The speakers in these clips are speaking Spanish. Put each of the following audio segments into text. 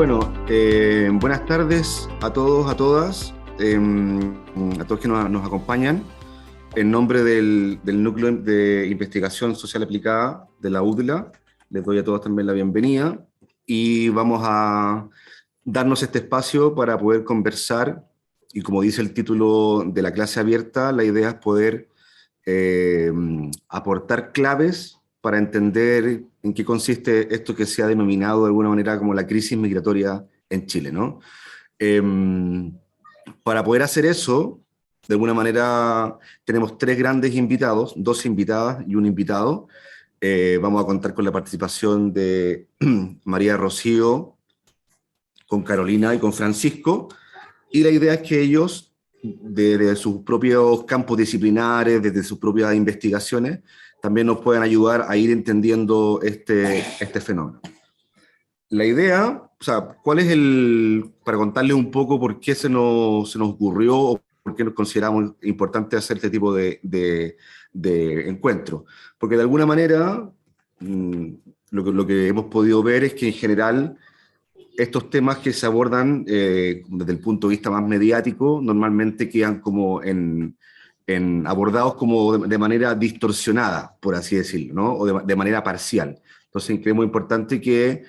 Bueno, buenas tardes a todos, a todos que nos acompañan. En nombre del Núcleo de Investigación Social Aplicada de la UDLA, les doy a todos también la bienvenida y vamos a darnos este espacio para poder conversar y, como dice el título de la clase abierta, la idea es poder aportar claves para entender en qué consiste esto que se ha denominado de alguna manera como la crisis migratoria en Chile, ¿no? Eh, para poder hacer eso, de alguna manera tenemos tres grandes invitados, dos invitadas y un invitado. Vamos a contar con la participación de María Rocío, con Carolina y con Francisco, y la idea es que ellos, desde sus propios campos disciplinares, desde sus propias investigaciones, también nos puedan ayudar a ir entendiendo este fenómeno. La idea, o sea, ¿cuál es para contarles un poco por qué se nos ocurrió o por qué nos consideramos importante hacer este tipo de encuentros? Porque de alguna manera, lo que hemos podido ver es que en general estos temas que se abordan desde el punto de vista más mediático normalmente quedan como abordados como de manera distorsionada, por así decirlo, ¿no? O de manera parcial. Entonces creemos importante que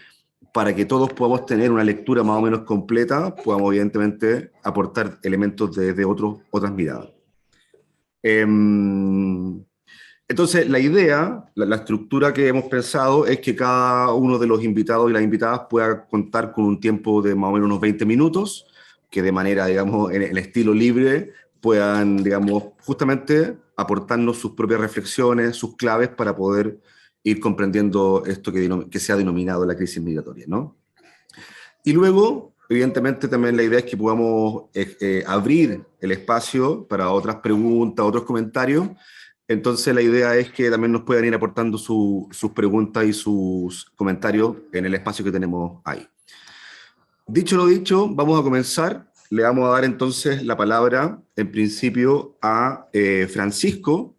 para que todos podamos tener una lectura más o menos completa, podamos evidentemente aportar elementos de otras miradas. Entonces, la idea, la estructura que hemos pensado es que cada uno de los invitados y las invitadas pueda contar con un tiempo de más o menos unos 20 minutos, que de manera, digamos, en el estilo libre, puedan, digamos, justamente aportarnos sus propias reflexiones, sus claves para poder ir comprendiendo esto que se ha denominado la crisis migratoria, ¿no? Y luego, evidentemente, también la idea es que podamos abrir el espacio para otras preguntas, otros comentarios. Entonces, la idea es que también nos puedan ir aportando sus preguntas y sus comentarios en el espacio que tenemos ahí. Dicho lo dicho, vamos a comenzar. Le vamos a dar entonces la palabra, en principio, a Francisco.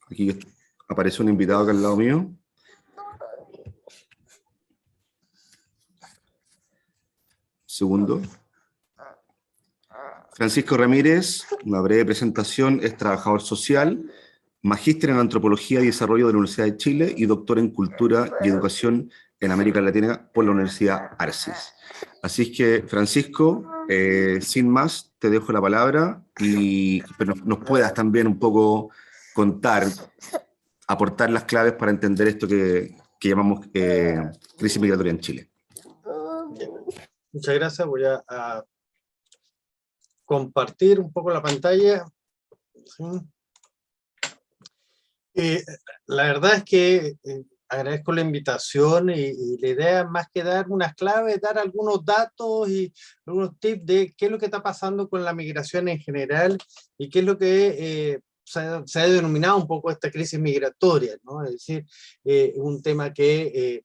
Aquí aparece un invitado acá al lado mío. Segundo. Francisco Ramírez, una breve presentación, es trabajador social, magíster en Antropología y Desarrollo de la Universidad de Chile y doctor en Cultura y Educación en América Latina por la Universidad Arcis. Así es que, Francisco, sin más, te dejo la palabra y pero nos puedas también un poco contar, aportar las claves para entender esto que llamamos crisis migratoria en Chile. Muchas gracias. Voy a compartir un poco la pantalla. ¿Sí? La verdad es que agradezco la invitación y la idea, más que dar unas claves, dar algunos datos y algunos tips de qué es lo que está pasando con la migración en general y qué es lo que se ha denominado un poco esta crisis migratoria, ¿no? Es decir, un tema que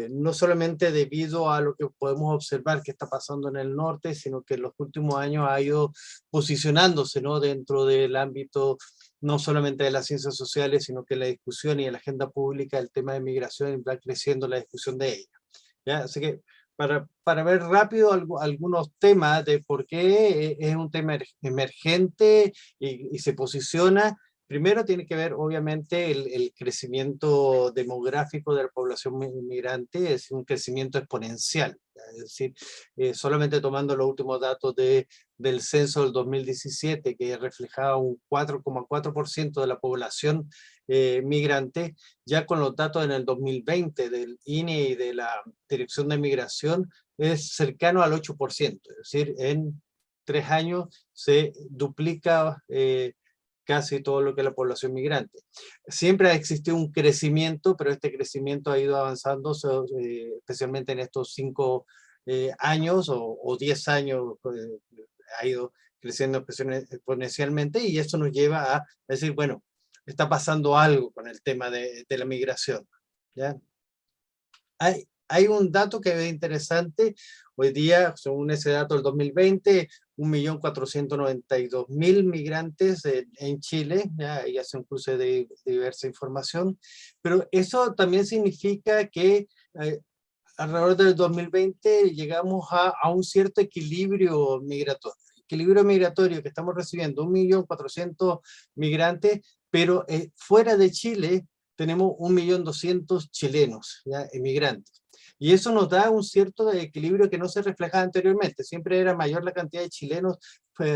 no solamente debido a lo que podemos observar que está pasando en el norte, sino que en los últimos años ha ido posicionándose, ¿no?, dentro del ámbito no solamente de las ciencias sociales, sino que la discusión y en la agenda pública el tema de migración va creciendo la discusión de ella, ¿ya? Así que para ver rápido algunos temas de por qué es un tema emergente y se posiciona. Primero tiene que ver, obviamente, el crecimiento demográfico de la población migrante, es un crecimiento exponencial. Es decir, solamente tomando los últimos datos del censo del 2017, que reflejaba un 4,4% de la población migrante, ya con los datos en el 2020 del INE y de la Dirección de Migración, es cercano al 8%. Es decir, en 3 años se duplica casi todo lo que es la población migrante. Siempre ha existido un crecimiento, pero este crecimiento ha ido avanzando, especialmente en estos 5 años o 10 años, ha ido creciendo exponencialmente, y eso nos lleva a decir, bueno, está pasando algo con el tema de la migración, ¿ya? Hay un dato que es interesante. Hoy día, según ese dato del 2020, 1.492.000 migrantes en Chile, ¿ya? Y hace un cruce de diversa información, pero eso también significa que alrededor del 2020 llegamos a un cierto equilibrio migratorio. Equilibrio migratorio que estamos recibiendo 1.400.000 migrantes, pero fuera de Chile tenemos 1.200.000 chilenos, ¿ya? Emigrantes. Y eso nos da un cierto equilibrio que no se reflejaba anteriormente. Siempre era mayor la cantidad de chilenos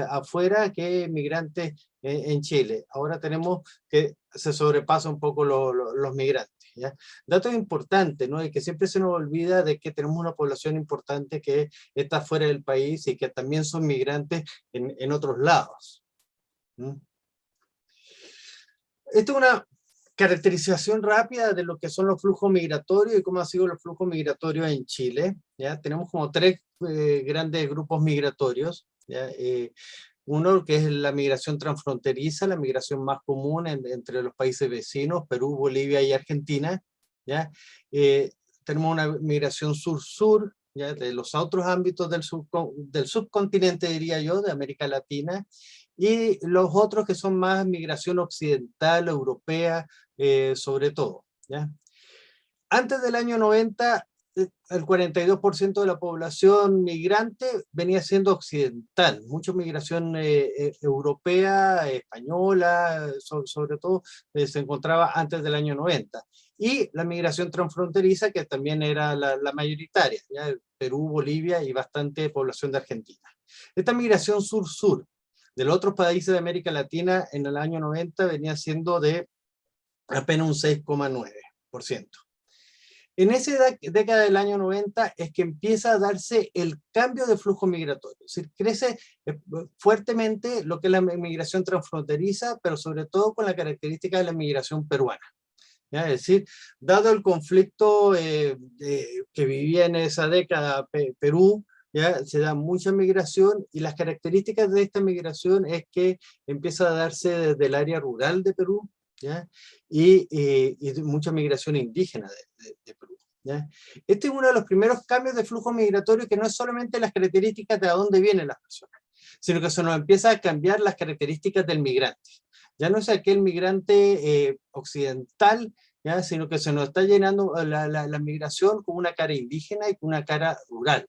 afuera que migrantes en Chile. Ahora tenemos que se sobrepasa un poco los migrantes, ¿ya? Dato importante, ¿no? Y que siempre se nos olvida de que tenemos una población importante que está fuera del país y que también son migrantes en otros lados. ¿Mm? Esta es una caracterización rápida de lo que son los flujos migratorios y cómo han sido los flujos migratorios en Chile, ¿ya? Tenemos como tres grandes grupos migratorios, ¿ya? Uno que es la migración transfronteriza, la migración más común entre los países vecinos, Perú, Bolivia y Argentina, ¿ya? Tenemos una migración sur-sur, ¿ya? De los otros ámbitos del subcontinente, diría yo, de América Latina, y los otros que son más migración occidental, europea, sobre todo, ¿ya? Antes del año 90, el 42% de la población migrante venía siendo occidental, mucha migración europea, española, sobre todo se encontraba antes del año 90. Y la migración transfronteriza, que también era la mayoritaria, ¿ya? Perú, Bolivia y bastante población de Argentina. Esta migración sur-sur de los otros países de América Latina en el año 90 venía siendo de apenas un 6,9%. En esa década del año 90 es que empieza a darse el cambio de flujo migratorio, es decir, crece fuertemente lo que es la migración transfronteriza, pero sobre todo con la característica de la migración peruana. ¿Ya? Es decir, dado el conflicto que vivía en esa década Perú, ¿ya? Se da mucha migración y las características de esta migración es que empieza a darse desde el área rural de Perú, ¿ya? Y mucha migración indígena de Perú, ¿ya? Este es uno de los primeros cambios de flujo migratorio que no es solamente las características de a dónde vienen las personas, sino que se nos empieza a cambiar las características del migrante. Ya no es aquel migrante occidental, ¿ya? Sino que se nos está llenando la migración con una cara indígena y con una cara rural.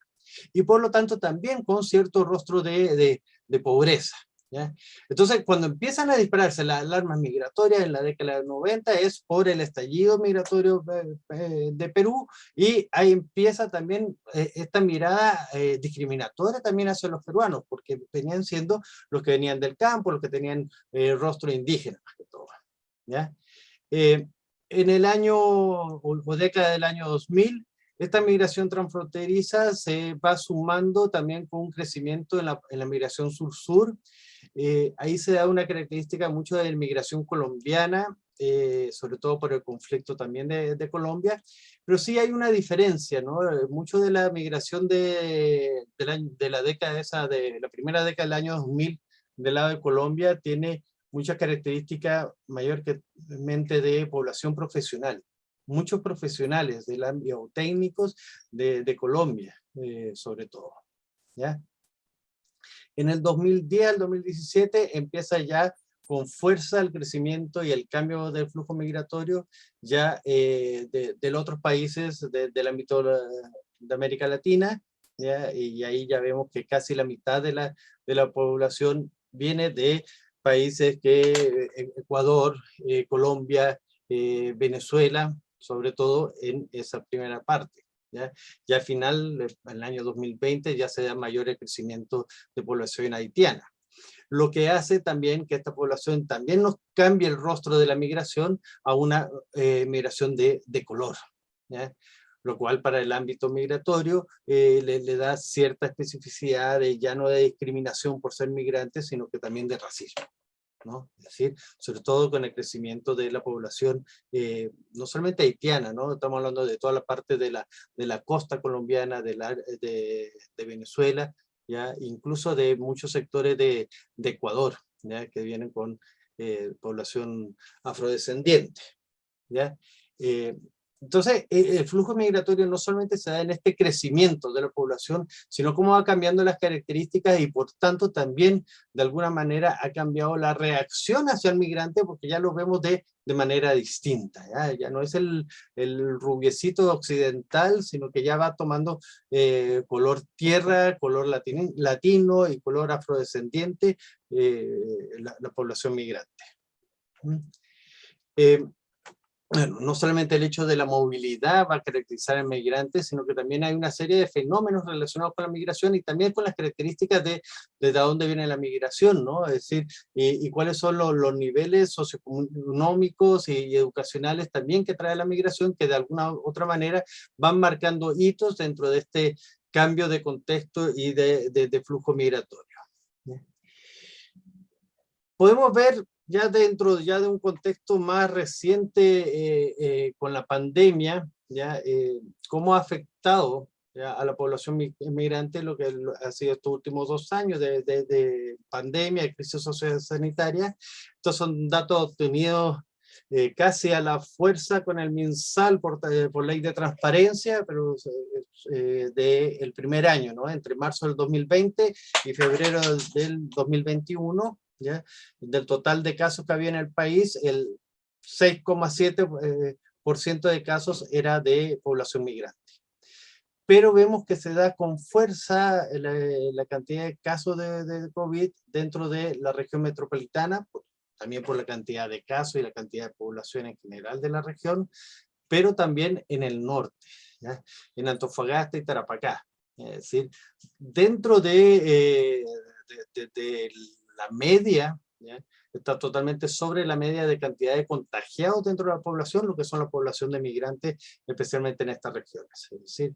Y por lo tanto también con cierto rostro de pobreza, ¿ya? Entonces, cuando empiezan a dispararse las alarmas migratorias en la década del 90 es por el estallido migratorio de Perú, y ahí empieza también esta mirada discriminatoria también hacia los peruanos, porque venían siendo los que venían del campo, los que tenían rostro indígena, más que todo, ¿ya? En el año, o década del año 2000, esta migración transfronteriza se va sumando también con un crecimiento en la migración sur-sur. Ahí se da una característica mucho de la migración colombiana, sobre todo por el conflicto también de Colombia, pero sí hay una diferencia, ¿no? Mucho de la migración de la década esa, de la primera década del año 2000 del lado de Colombia tiene muchas características mayormente de población profesional. Muchos profesionales del ámbito técnicos de Colombia, sobre todo, ¿ya? En el 2010 al 2017 empieza ya con fuerza el crecimiento y el cambio del flujo migratorio ya de los otros países del ámbito de América Latina, ¿ya? Y ahí ya vemos que casi la mitad de la población viene de países que Ecuador, Colombia, Venezuela, sobre todo en esa primera parte, ¿ya? Ya al final, en el año 2020, ya se da mayor crecimiento de población haitiana. Lo que hace también que esta población también nos cambie el rostro de la migración a una migración de color, ¿ya? Lo cual para el ámbito migratorio le da cierta especificidad ya no de discriminación por ser migrantes, sino que también de racismo, ¿no? Es decir, sobre todo con el crecimiento de la población, no solamente haitiana, ¿no? Estamos hablando de toda la parte de la costa colombiana, de Venezuela, ¿ya? Incluso de muchos sectores de Ecuador, ¿ya? Que vienen con población afrodescendiente, ¿ya? Entonces, el flujo migratorio no solamente se da en este crecimiento de la población, sino cómo va cambiando las características y por tanto también de alguna manera ha cambiado la reacción hacia el migrante porque ya lo vemos de manera distinta. Ya no es el rubiecito occidental, sino que ya va tomando color tierra, color latino y color afrodescendiente la población migrante. Bueno, no solamente el hecho de la movilidad va a caracterizar al migrante, sino que también hay una serie de fenómenos relacionados con la migración y también con las características de dónde viene la migración, ¿no? Es decir, y cuáles son los niveles socioeconómicos y educacionales también que trae la migración, que de alguna u otra manera van marcando hitos dentro de este cambio de contexto y de flujo migratorio. Podemos ver ya dentro de un contexto más reciente con la pandemia, cómo ha afectado ya, a la población inmigrante lo que ha sido estos últimos 2 años de pandemia, de crisis sociosanitaria. Estos son datos obtenidos casi a la fuerza con el MinSal por ley de transparencia, pero del primer año, ¿no? Entre marzo del 2020 y febrero del 2021. ¿Ya? Del total de casos que había en el país, el 6,7% de casos era de población migrante. Pero vemos que se da con fuerza la cantidad de casos de COVID dentro de la región metropolitana, también por la cantidad de casos y la cantidad de población en general de la región, pero también en el norte, ¿ya? En Antofagasta y Tarapacá. Es decir, dentro de la media, ¿ya? Está totalmente sobre la media de cantidad de contagiados dentro de la población, lo que son la población de migrantes, especialmente en estas regiones. Es decir,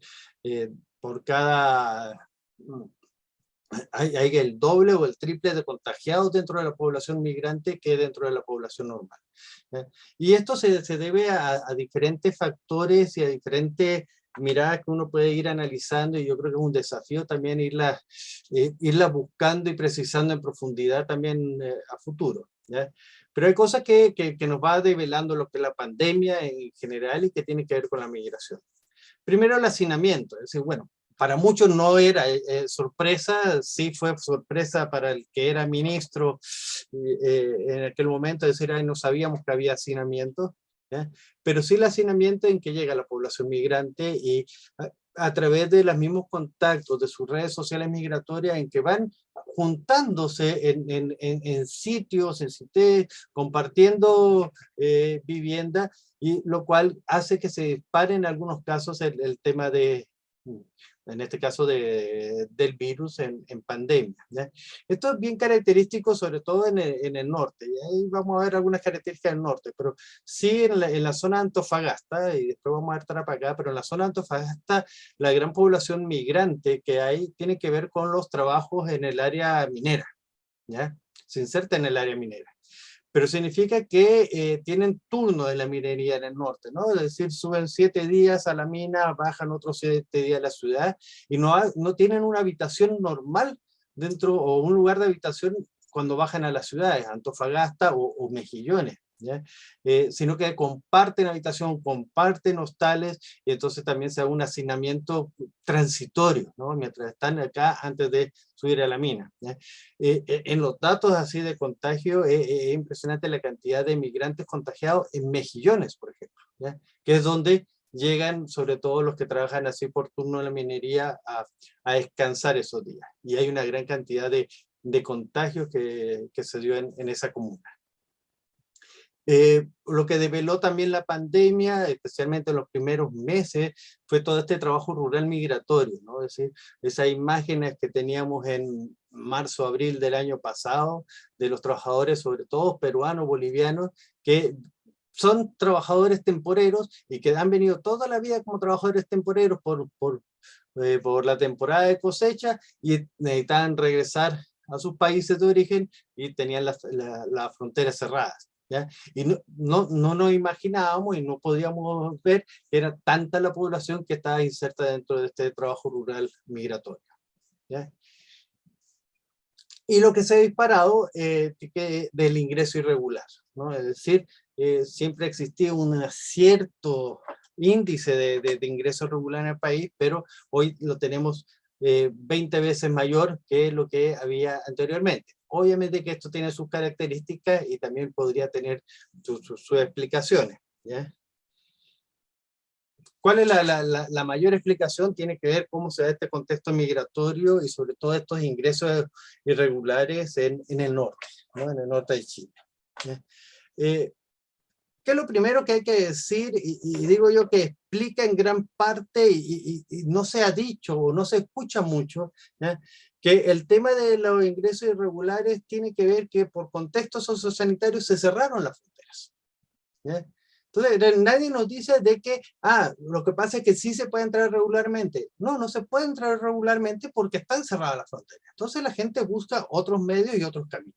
por cada... Hay el doble o el triple de contagiados dentro de la población migrante que dentro de la población normal. Y esto se debe a diferentes factores y a diferentes miradas que uno puede ir analizando, y yo creo que es un desafío también irla buscando y precisando en profundidad también a futuro. ¿Ya? Pero hay cosas que nos va develando lo que es la pandemia en general y que tiene que ver con la migración. Primero el hacinamiento, es decir, bueno, para muchos no era sorpresa, sí fue sorpresa para el que era ministro en aquel momento, es decir, no sabíamos que había hacinamiento, ¿ya? Pero sí el hacinamiento en que llega la población migrante y a través de los mismos contactos de sus redes sociales migratorias en que van juntándose en sitios, en CITES, compartiendo vivienda, y lo cual hace que se dispare en algunos casos el tema en este caso del virus en pandemia. ¿Ya? Esto es bien característico sobre todo en el norte, y ahí vamos a ver algunas características del norte, pero sí en la zona de Antofagasta, y después vamos a ver Tarapacá, pero en la zona de Antofagasta la gran población migrante que hay tiene que ver con los trabajos en el área minera, ¿ya? Se inserta en el área minera. Pero significa que tienen turno en la minería en el norte, ¿no? Es decir, suben 7 días a la mina, bajan otros 7 días a la ciudad, y no tienen una habitación normal dentro, o un lugar de habitación cuando bajan a las ciudades, Antofagasta o Mejillones, ¿ya? Sino que comparten habitación, comparten hostales, y entonces también se da un hacinamiento transitorio, ¿no? Mientras están acá antes de subir a la mina, ¿ya? En los datos así de contagio es impresionante la cantidad de migrantes contagiados en Mejillones, por ejemplo, ¿ya? Que es donde llegan sobre todo los que trabajan así por turno en la minería a descansar esos días. Y hay una gran cantidad de contagios que se dio en esa comuna. Lo que develó también la pandemia, especialmente en los primeros meses, fue todo este trabajo rural migratorio, ¿no? Es decir, esas imágenes que teníamos en marzo, abril del año pasado, de los trabajadores, sobre todo peruanos, bolivianos, que son trabajadores temporeros y que han venido toda la vida como trabajadores temporeros por la temporada de cosecha y necesitaban regresar a sus países de origen y tenían las fronteras cerradas. ¿Ya? Y no nos imaginábamos y no podíamos ver que era tanta la población que estaba inserta dentro de este trabajo rural migratorio. ¿Ya? Y lo que se ha disparado del ingreso irregular, ¿no? Es decir, siempre existía un cierto índice de ingreso regular en el país, pero hoy lo tenemos 20 veces mayor que lo que había anteriormente. Obviamente que esto tiene sus características y también podría tener sus explicaciones, ¿ya? ¿Cuál es la mayor explicación? Tiene que ver cómo se da este contexto migratorio y sobre todo estos ingresos irregulares en el norte, ¿no? En el norte de Chile. ¿Qué es lo primero que hay que decir? Y digo yo que explica en gran parte y no se ha dicho o no se escucha mucho, ¿ya? Que el tema de los ingresos irregulares tiene que ver que por contextos sociosanitarios se cerraron las fronteras, ¿ya? Entonces, nadie nos dice de que, lo que pasa es que sí se puede entrar regularmente. No, no se puede entrar regularmente porque están cerradas las fronteras. Entonces la gente busca otros medios y otros caminos.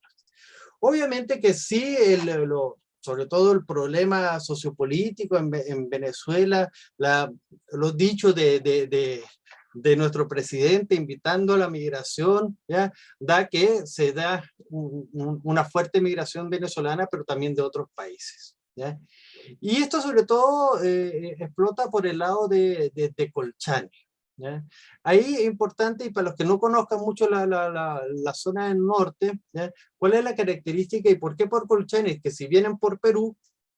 Obviamente que sí, sobre todo el problema sociopolítico en Venezuela, los dichos de nuestro presidente invitando a la migración, ¿ya? Da que se da una fuerte migración venezolana, pero también de otros países, ¿ya? Y esto sobre todo explota por el lado de Colchane, ¿ya? Ahí es importante, y para los que no conozcan mucho la zona del norte, ¿ya? ¿Cuál es la característica y por qué por Colchane? Que si vienen por Perú,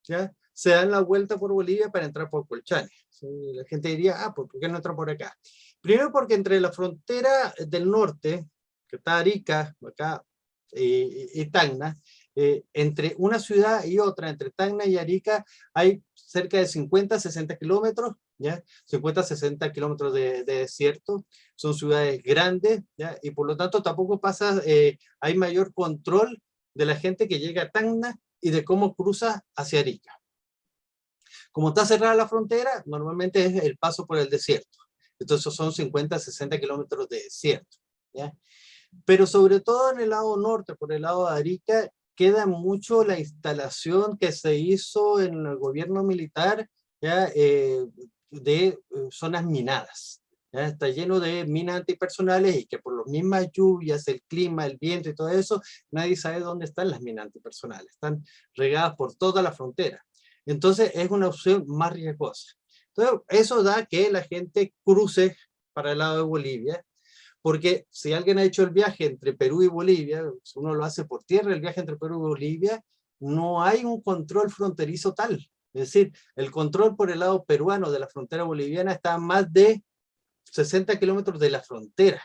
¿ya? Se dan la vuelta por Bolivia para entrar por Colchane. ¿Sí? La gente diría, pues ¿por qué no entra por acá? Primero porque entre la frontera del norte, que está Arica, acá, y Tacna, entre una ciudad y otra, entre Tacna y Arica, hay cerca de 50-60 kilómetros, ¿ya? 50-60 kilómetros de desierto, son ciudades grandes, ¿ya? Y por lo tanto tampoco pasa, hay mayor control de la gente que llega a Tacna y de cómo cruza hacia Arica. Como está cerrada la frontera, normalmente es el paso por el desierto. Entonces son 50-60 kilómetros de desierto, ¿ya? Pero sobre todo en el lado norte, por el lado de Arica, queda mucho la instalación que se hizo en el gobierno militar, ¿ya? De zonas minadas. ¿Ya? Está lleno de minas antipersonales y que por las mismas lluvias, el clima, el viento y todo eso, nadie sabe dónde están las minas antipersonales. Están regadas por toda la frontera. Entonces es una opción más riesgosa. Entonces eso da que la gente cruce para el lado de Bolivia, porque si alguien ha hecho el viaje entre Perú y Bolivia, si uno lo hace por tierra, el viaje entre Perú y Bolivia, no hay un control fronterizo tal. Es decir, el control por el lado peruano de la frontera boliviana está a más de 60 kilómetros de la frontera,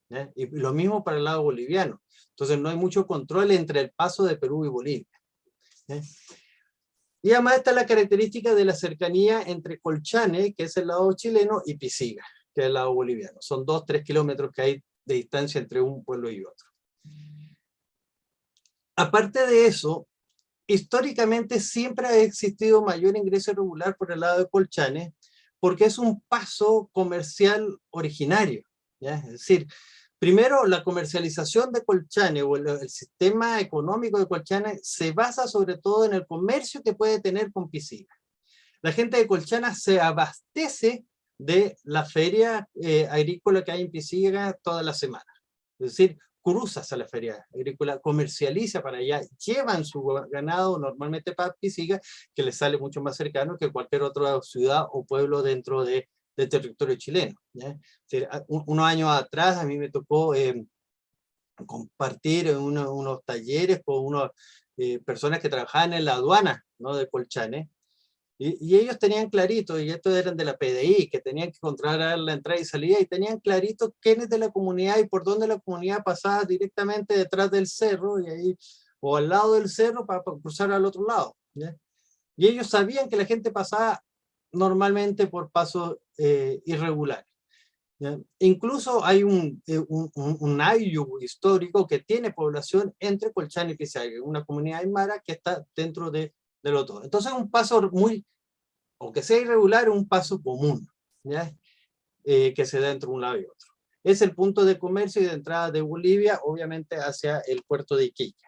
¿ya? Y lo mismo para el lado boliviano. Entonces no hay mucho control entre el paso de Perú y Bolivia, ¿ya? Y además está la característica de la cercanía entre Colchane, que es el lado chileno, y Pisiga, que es el lado boliviano. Son 2-3 kilómetros que hay de distancia entre un pueblo y otro. Aparte de eso, históricamente siempre ha existido mayor ingreso irregular por el lado de Colchane, porque es un paso comercial originario, ¿ya? Es decir, primero, la comercialización de Colchane o el sistema económico de Colchane se basa sobre todo en el comercio que puede tener con Pisiga. La gente de Colchane se abastece de la feria agrícola que hay en Pisiga toda la semana. Es decir, cruzas a la feria agrícola, comercializa para allá, llevan su ganado normalmente para Pisiga, que les sale mucho más cercano que cualquier otra ciudad o pueblo dentro del territorio chileno, ¿ya? Unos años atrás a mí me tocó compartir unos talleres con unas personas que trabajaban en la aduana, ¿no? De Colchane, y ellos tenían clarito, y estos eran de la PDI, que tenían que controlar la entrada y salida, y tenían clarito quiénes de la comunidad y por dónde la comunidad pasaba directamente detrás del cerro, y ahí, o al lado del cerro para cruzar al otro lado, ¿ya? Y ellos sabían que la gente pasaba normalmente por pasos irregulares, ¿ya? Incluso hay un ayllu histórico que tiene población entre Colchane y Pisiga, una comunidad aymara que está dentro de los dos. Entonces un paso muy, aunque sea irregular, un paso común, ¿ya? Que se da entre un lado y otro. Es el punto de comercio y de entrada de Bolivia, obviamente hacia el puerto de Iquique.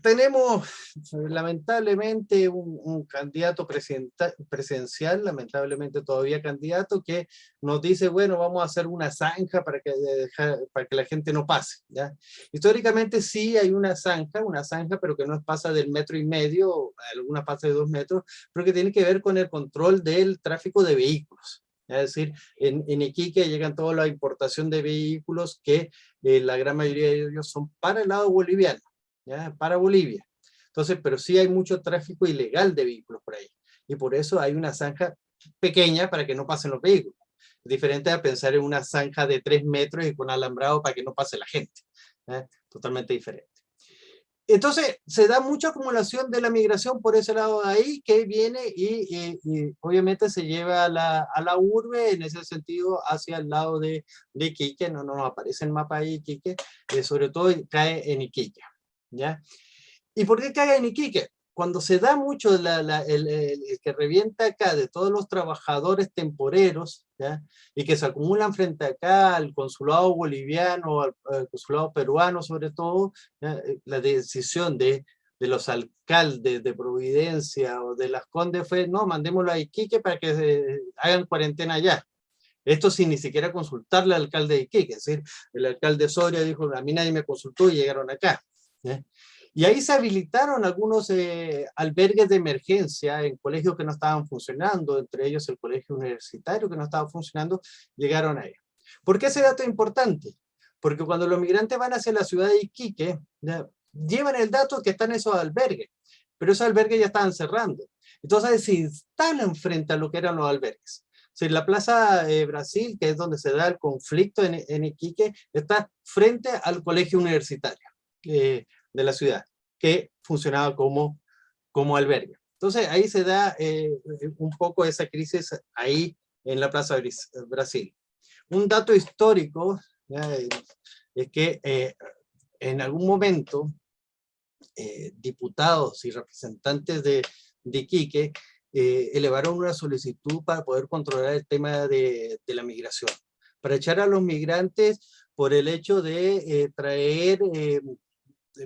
tenemos lamentablemente un candidato presidencial, lamentablemente todavía candidato, que nos dice, bueno, vamos a hacer una zanja para que la gente no pase, ¿ya? Históricamente sí hay una zanja, pero que no pasa del 1,5 metros, algunas pasa de 2 metros, pero que tiene que ver con el control del tráfico de vehículos. Es decir, en Iquique llegan toda la importación de vehículos que la gran mayoría de ellos son para el lado boliviano, ¿ya? Para Bolivia. Entonces, pero sí hay mucho tráfico ilegal de vehículos por ahí. Y por eso hay una zanja pequeña para que no pasen los vehículos. Es diferente a pensar en una zanja de 3 metros y con alambrado para que no pase la gente. Totalmente diferente. Entonces, se da mucha acumulación de la migración por ese lado de ahí, que viene y obviamente se lleva a la urbe, en ese sentido, hacia el lado de Iquique. No nos aparece el mapa ahí, Iquique, sobre todo cae en Iquique, ¿ya? ¿Y por qué cae en Iquique? Cuando se da mucho el que revienta acá de todos los trabajadores temporeros, ¿ya? Y que se acumulan frente acá al consulado boliviano, al consulado peruano sobre todo, ¿ya? La decisión de los alcaldes de Providencia o de Las Condes fue, no, mandémoslo a Iquique para que hagan cuarentena allá. Esto sin ni siquiera consultarle al alcalde de Iquique, es decir, el alcalde Soria dijo, a mí nadie me consultó y llegaron acá, ¿ya? Y ahí se habilitaron algunos albergues de emergencia en colegios que no estaban funcionando, entre ellos el colegio universitario que no estaba funcionando, llegaron ahí. ¿Por qué ese dato es importante? Porque cuando los migrantes van hacia la ciudad de Iquique, ¿ya? Llevan el dato que están esos albergues, pero esos albergues ya estaban cerrando. Entonces se instalan frente a lo que eran los albergues. Si la Plaza Brasil, que es donde se da el conflicto en Iquique, está frente al colegio universitario de la ciudad, que funcionaba como albergue. Entonces ahí se da un poco esa crisis ahí en la Plaza Brasil. Un dato histórico, ¿ya? Es que en algún momento diputados y representantes de Iquique elevaron una solicitud para poder controlar el tema de la migración, para echar a los migrantes por el hecho de traer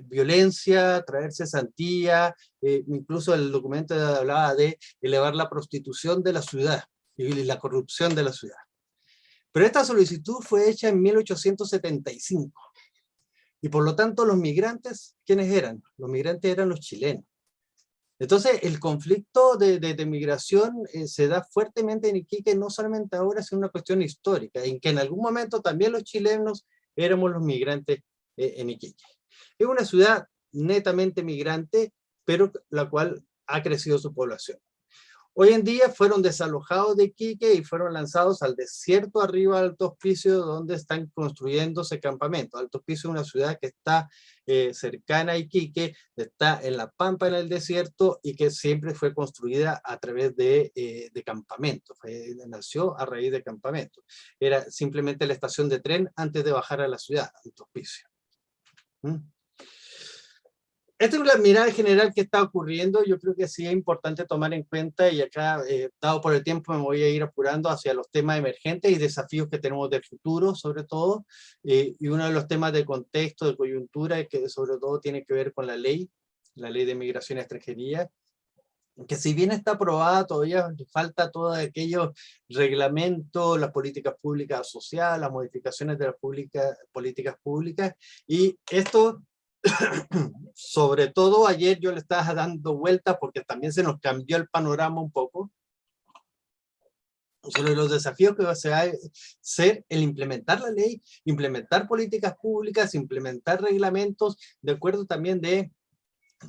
violencia, traer cesantía, incluso el documento hablaba de elevar la prostitución de la ciudad y la corrupción de la ciudad. Pero esta solicitud fue hecha en 1875. Y por lo tanto los migrantes, ¿quiénes eran? Los migrantes eran los chilenos. Entonces el conflicto de migración se da fuertemente en Iquique, no solamente ahora, sino una cuestión histórica, en que en algún momento también los chilenos éramos los migrantes en Iquique. Es una ciudad netamente migrante, pero la cual ha crecido su población. Hoy en día fueron desalojados de Iquique y fueron lanzados al desierto arriba de Alto Hospicio, donde están construyéndose campamentos. Alto Hospicio es una ciudad que está cercana a Iquique, está en la pampa en el desierto y que siempre fue construida a través de campamentos. Nació a raíz de campamentos. Era simplemente la estación de tren antes de bajar a la ciudad, Alto Hospicio. Esta es la mirada general que está ocurriendo. Yo creo que sí es importante tomar en cuenta, y acá, dado por el tiempo, me voy a ir apurando hacia los temas emergentes y desafíos que tenemos de futuro, sobre todo, y uno de los temas de contexto, de coyuntura, que sobre todo tiene que ver con la ley de migración y extranjería, que si bien está aprobada, todavía falta todos aquellos reglamentos, las políticas públicas asociadas, las modificaciones de las políticas públicas, y esto sobre todo ayer yo le estaba dando vueltas porque también se nos cambió el panorama un poco sobre los desafíos que va a ser el implementar la ley, implementar políticas públicas, implementar reglamentos, de acuerdo también de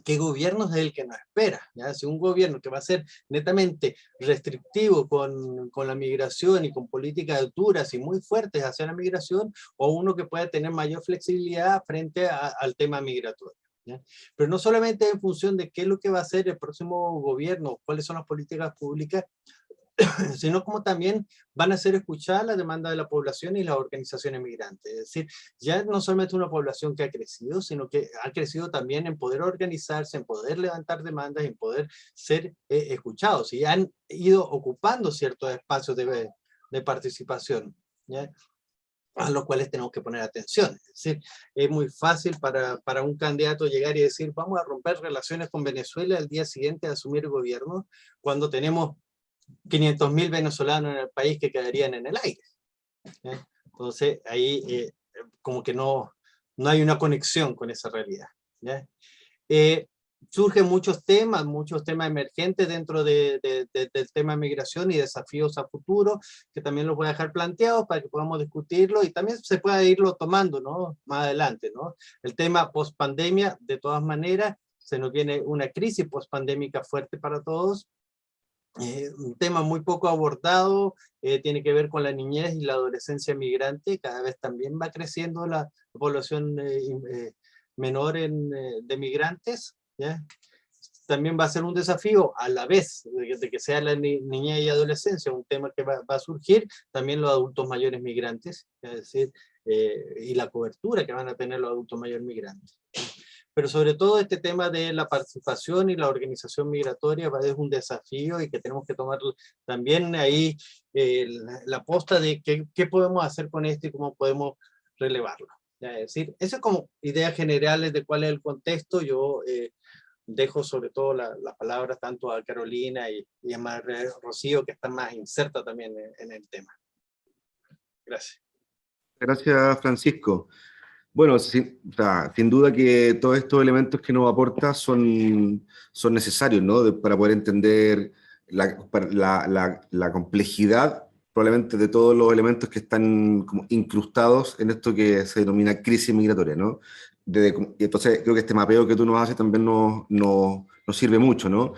qué gobierno es el que nos espera, ¿ya? Si un gobierno que va a ser netamente restrictivo con la migración y con políticas duras y muy fuertes hacia la migración, o uno que pueda tener mayor flexibilidad frente al tema migratorio, ¿ya? Pero no solamente en función de qué es lo que va a hacer el próximo gobierno, cuáles son las políticas públicas, sino como también van a ser escuchadas las demandas de la población y las organizaciones migrantes. Es decir, ya no solamente una población que ha crecido, sino que ha crecido también en poder organizarse, en poder levantar demandas, en poder ser escuchados, y han ido ocupando ciertos espacios de participación, ¿ya? a los cuales tenemos que poner atención. Es decir, es muy fácil para un candidato llegar y decir, vamos a romper relaciones con Venezuela al día siguiente de asumir el gobierno, cuando tenemos 500.000 venezolanos en el país que quedarían en el aire. Entonces, ahí como que no hay una conexión con esa realidad. Surgen muchos temas emergentes dentro del tema de migración y desafíos a futuro, que también los voy a dejar planteados para que podamos discutirlo y también se pueda irlo tomando, ¿no?, más adelante, ¿no? El tema post-pandemia, de todas maneras, se nos viene una crisis post-pandémica fuerte para todos. Un tema muy poco abordado, tiene que ver con la niñez y la adolescencia migrante. Cada vez también va creciendo la población menor de migrantes, ¿ya? También va a ser un desafío, a la vez de que sea la niñez y adolescencia, un tema que va a surgir, también los adultos mayores migrantes, es decir, y la cobertura que van a tener los adultos mayores migrantes. Pero sobre todo este tema de la participación y la organización migratoria es un desafío y que tenemos que tomar también ahí la posta de qué podemos hacer con esto y cómo podemos relevarlo. Es decir, esas es como ideas generales de cuál es el contexto. Yo dejo sobre todo la palabra tanto a Carolina y a Rocío, que están más insertas también en el tema. Gracias. Gracias, Francisco. Bueno, o sea, sin duda que todos estos elementos que nos aporta son necesarios, ¿no? Para poder entender la complejidad, probablemente, de todos los elementos que están como incrustados en esto que se denomina crisis migratoria, ¿no? Y entonces creo que este mapeo que tú nos haces también nos sirve mucho, ¿no?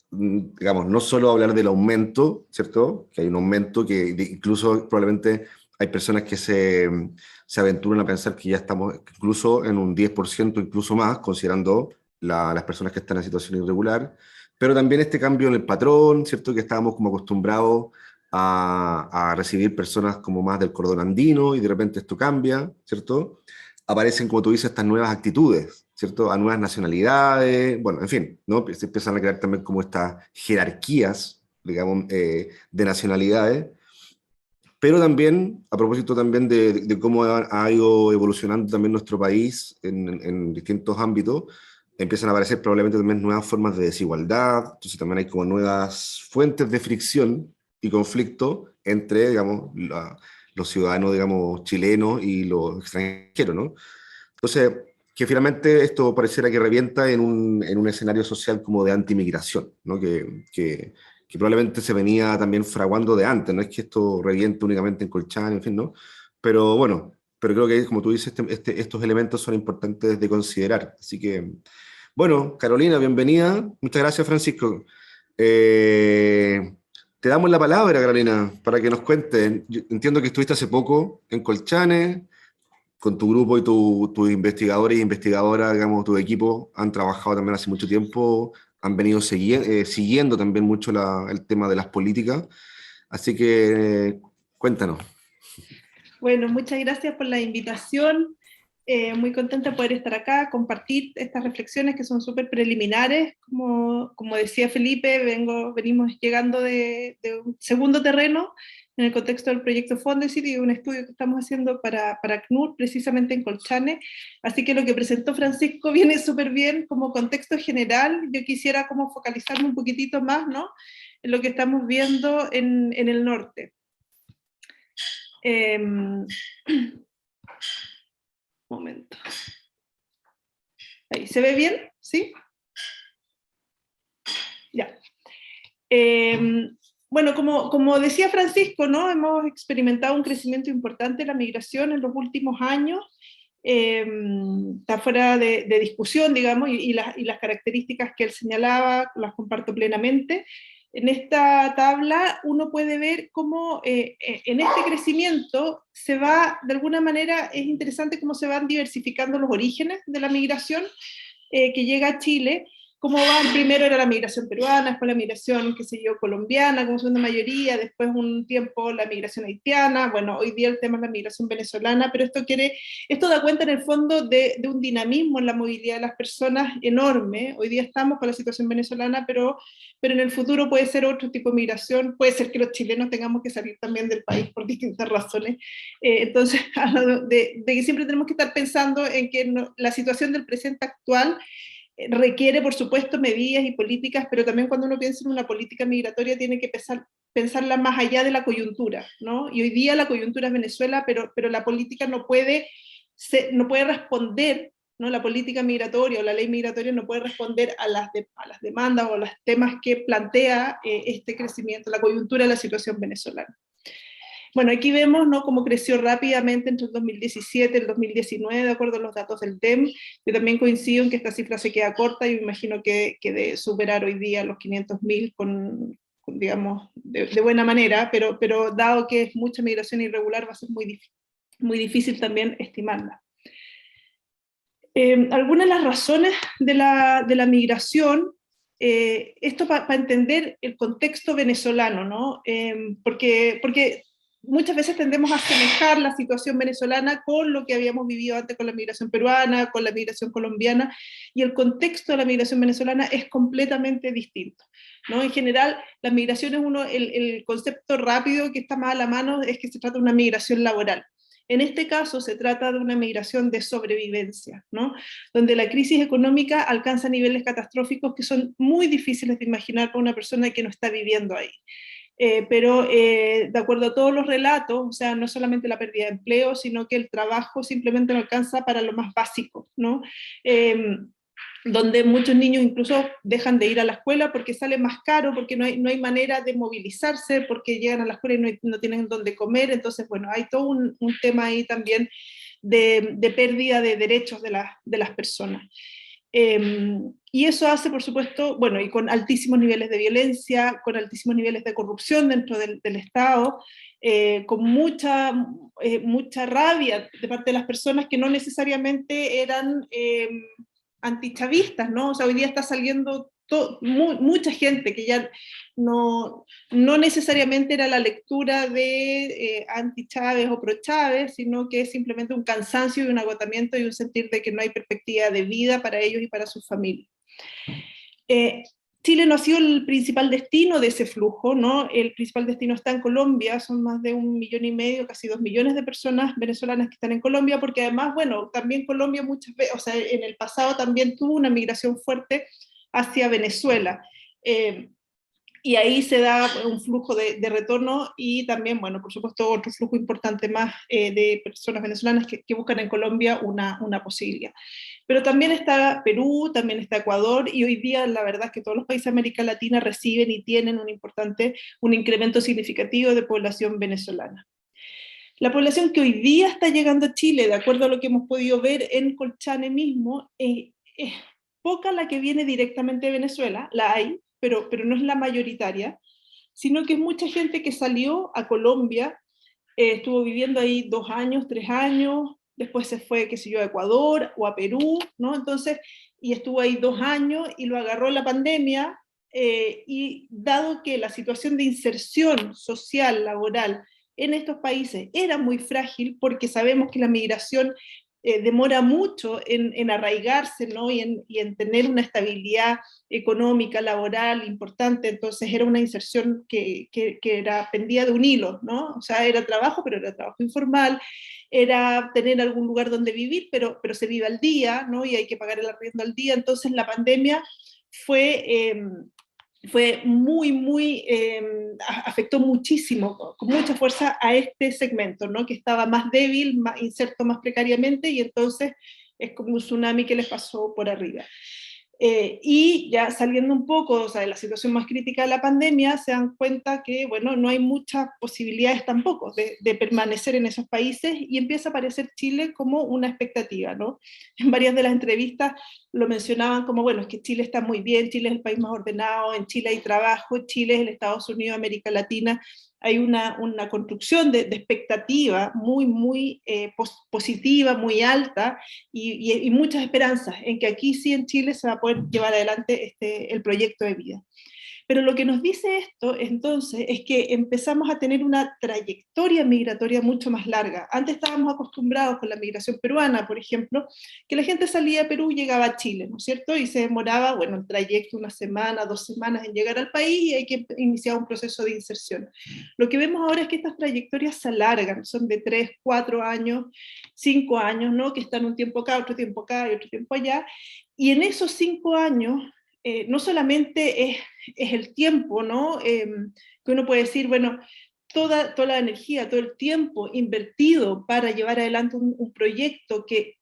Digamos, no solo hablar del aumento, ¿cierto? Que hay un aumento que incluso probablemente hay personas que se aventuran a pensar que ya estamos incluso en un 10%, incluso más, considerando las personas que están en situación irregular, pero también este cambio en el patrón, ¿cierto? Que estábamos como acostumbrados a recibir personas como más del cordón andino y de repente esto cambia, ¿cierto? Aparecen, como tú dices, estas nuevas actitudes, ¿cierto? A nuevas nacionalidades, bueno, en fin, ¿no? Se empiezan a crear también como estas jerarquías, digamos, de nacionalidades, pero también, a propósito también de cómo ha ido evolucionando también nuestro país en distintos ámbitos, empiezan a aparecer probablemente también nuevas formas de desigualdad, entonces también hay como nuevas fuentes de fricción y conflicto entre, digamos, los ciudadanos, digamos, chilenos y los extranjeros, ¿no? Entonces, que finalmente esto pareciera que revienta en un escenario social como de antimigración, ¿no? Que probablemente se venía también fraguando de antes, no es que esto reviente únicamente en Colchane, en fin, ¿no? Pero bueno, pero creo que, como tú dices, estos elementos son importantes de considerar. Así que, bueno, Carolina, bienvenida. Muchas gracias, Francisco. Te damos la palabra, Carolina, para que nos cuentes. Yo entiendo que estuviste hace poco en Colchane, con tu grupo y tus investigadores y investigadoras, digamos, tu equipo, han trabajado también hace mucho tiempo, han venido siguiendo también mucho el tema de las políticas. Así que cuéntanos. Bueno, muchas gracias por la invitación. Muy contenta de poder estar acá, compartir estas reflexiones que son súper preliminares. Como decía Felipe, venimos llegando de un segundo terreno en el contexto del proyecto Fondesit y un estudio que estamos haciendo para CNUR, precisamente en Colchane. Así que lo que presentó Francisco viene súper bien como contexto general. Yo quisiera como focalizarme un poquitito más, ¿no?, en lo que estamos viendo en el norte. Momento. Ahí, ¿se ve bien? ¿Sí? Ya. Bueno, como decía Francisco, ¿no?, hemos experimentado un crecimiento importante de la migración en los últimos años. Está fuera de discusión, digamos, y las características que él señalaba las comparto plenamente. En esta tabla uno puede ver cómo en este crecimiento se va, de alguna manera, es interesante cómo se van diversificando los orígenes de la migración que llega a Chile, cómo van, primero era la migración peruana, después la migración, qué sé yo, colombiana, como segunda mayoría, después un tiempo la migración haitiana, bueno, hoy día el tema es la migración venezolana, pero esto da cuenta en el fondo de un dinamismo en la movilidad de las personas enorme. Hoy día estamos con la situación venezolana, pero en el futuro puede ser otro tipo de migración, puede ser que los chilenos tengamos que salir también del país por distintas razones. Entonces, de que siempre tenemos que estar pensando en que la situación del presente actual requiere, por supuesto, medidas y políticas, pero también cuando uno piensa en una política migratoria tiene que pensarla más allá de la coyuntura, ¿no? Y hoy día la coyuntura es Venezuela, pero la política no puede responder, ¿no? La política migratoria o la ley migratoria no puede responder a las demandas o a los temas que plantea este crecimiento, la coyuntura de la situación venezolana. Bueno, aquí vemos, ¿no?, cómo creció rápidamente entre el 2017 y el 2019, de acuerdo a los datos del DEM. Yo también coincido en que esta cifra se queda corta, y me imagino que de superar hoy día los 500.000 digamos, de buena manera, pero dado que es mucha migración irregular, va a ser muy difícil también estimarla. Algunas de las razones de la migración, esto para entender el contexto venezolano, ¿no? Porque muchas veces tendemos a asemejar la situación venezolana con lo que habíamos vivido antes con la migración peruana, con la migración colombiana, y el contexto de la migración venezolana es completamente distinto, ¿no? En general, las migraciones, el concepto rápido que está más a la mano es que se trata de una migración laboral. En este caso se trata de una migración de sobrevivencia, ¿no? Donde la crisis económica alcanza niveles catastróficos que son muy difíciles de imaginar para una persona que no está viviendo ahí. Pero de acuerdo a todos los relatos, o sea, no solamente la pérdida de empleo, sino que el trabajo simplemente no alcanza para lo más básico, ¿no? Donde muchos niños incluso dejan de ir a la escuela porque sale más caro, porque no hay manera de movilizarse, porque llegan a la escuela y no tienen dónde comer. Entonces, bueno, hay todo un tema ahí también de pérdida de derechos de las personas. Y eso hace, por supuesto, bueno, y con altísimos niveles de violencia, con altísimos niveles de corrupción dentro del Estado, con mucha rabia de parte de las personas que no necesariamente eran antichavistas, ¿no? O sea, hoy día está saliendo mucha gente que ya no necesariamente era la lectura de anti-Chávez o pro-Chávez, sino que es simplemente un cansancio y un agotamiento y un sentir de que no hay perspectiva de vida para ellos y para sus familias. Chile no ha sido el principal destino de ese flujo, ¿no? El principal destino está en Colombia, son más de 1,5 millones, casi 2 millones de personas venezolanas que están en Colombia, porque además, bueno, también Colombia muchas veces, o sea, en el pasado también tuvo una migración fuerte hacia Venezuela. Y ahí se da un flujo de retorno y también, bueno, por supuesto, otro flujo importante más de personas venezolanas que buscan en Colombia una posibilidad. Pero también está Perú, también está Ecuador, y hoy día la verdad es que todos los países de América Latina reciben y tienen un incremento significativo de población venezolana. La población que hoy día está llegando a Chile, de acuerdo a lo que hemos podido ver en Colchane mismo, es poca la que viene directamente de Venezuela, la hay, pero no es la mayoritaria, sino que es mucha gente que salió a Colombia, estuvo viviendo ahí 2 años, 3 años, después se fue, qué sé yo, a Ecuador o a Perú, ¿no? Entonces, y estuvo ahí 2 años y lo agarró la pandemia, y dado que la situación de inserción social, laboral, en estos países era muy frágil, porque sabemos que la migración demora mucho en arraigarse, ¿no? y en tener una estabilidad económica, laboral importante. Entonces era una inserción que pendía de un hilo, ¿no? O sea, era trabajo, pero era trabajo informal, era tener algún lugar donde vivir, pero se vive al día, ¿no? Y hay que pagar el arriendo al día. Entonces la pandemia fue afectó muchísimo, con mucha fuerza a este segmento, ¿no? Que estaba más débil, más inserto más precariamente, y entonces es como un tsunami que les pasó por arriba. Y ya saliendo un poco, o sea, de la situación más crítica de la pandemia, se dan cuenta que, bueno, no hay muchas posibilidades tampoco de permanecer en esos países, y empieza a aparecer Chile como una expectativa, ¿no? En varias de las entrevistas lo mencionaban como, bueno, es que Chile está muy bien, Chile es el país más ordenado, en Chile hay trabajo, Chile es el Estados Unidos de América Latina. hay una construcción de expectativa muy positiva, muy alta, y muchas esperanzas en que aquí sí en Chile se va a poder llevar adelante el proyecto de vida. Pero lo que nos dice esto, entonces, es que empezamos a tener una trayectoria migratoria mucho más larga. Antes estábamos acostumbrados con la migración peruana, por ejemplo, que la gente salía de Perú y llegaba a Chile, ¿no es cierto? Y se demoraba, bueno, el trayecto 1 semana, 2 semanas en llegar al país y hay que iniciar un proceso de inserción. Lo que vemos ahora es que estas trayectorias se alargan, son de 3, 4 años, 5 años, ¿no? Que están un tiempo acá, otro tiempo acá y otro tiempo allá. Y en esos 5 años, no solamente es el tiempo, ¿no? Que uno puede decir, bueno, toda la energía, todo el tiempo invertido para llevar adelante un proyecto que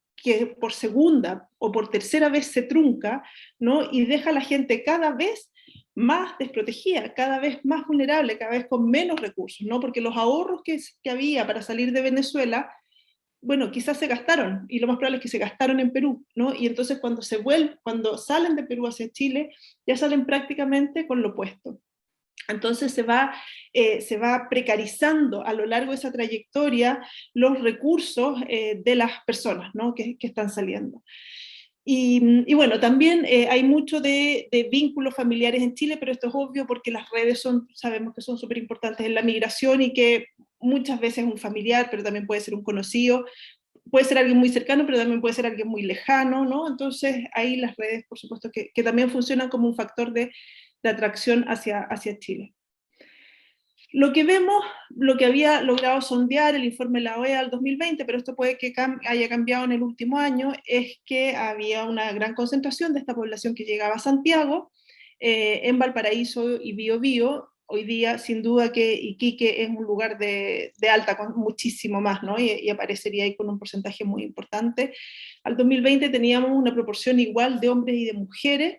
por segunda o por tercera vez se trunca, ¿no? Y deja a la gente cada vez más desprotegida, cada vez más vulnerable, cada vez con menos recursos, ¿no? Porque los ahorros que había para salir de Venezuela, bueno, quizás se gastaron, y lo más probable es que se gastaron en Perú, ¿no? Y entonces cuando salen de Perú hacia Chile, ya salen prácticamente con lo opuesto. Entonces se va precarizando a lo largo de esa trayectoria los recursos de las personas, ¿no? que están saliendo. Y bueno, también hay mucho de vínculos familiares en Chile, pero esto es obvio porque las redes sabemos que son súper importantes en la migración y que muchas veces es un familiar, pero también puede ser un conocido, puede ser alguien muy cercano, pero también puede ser alguien muy lejano, ¿no? Entonces ahí las redes, por supuesto, que también funcionan como un factor de atracción hacia Chile. Lo que vemos, lo que había logrado sondear el informe de la OEA al 2020, pero esto puede que haya cambiado en el último año, es que había una gran concentración de esta población que llegaba a Santiago, en Valparaíso y Biobío. Hoy día, sin duda que Iquique es un lugar de alta, con muchísimo más, ¿no? Y aparecería ahí con un porcentaje muy importante. Al 2020 teníamos una proporción igual de hombres y de mujeres.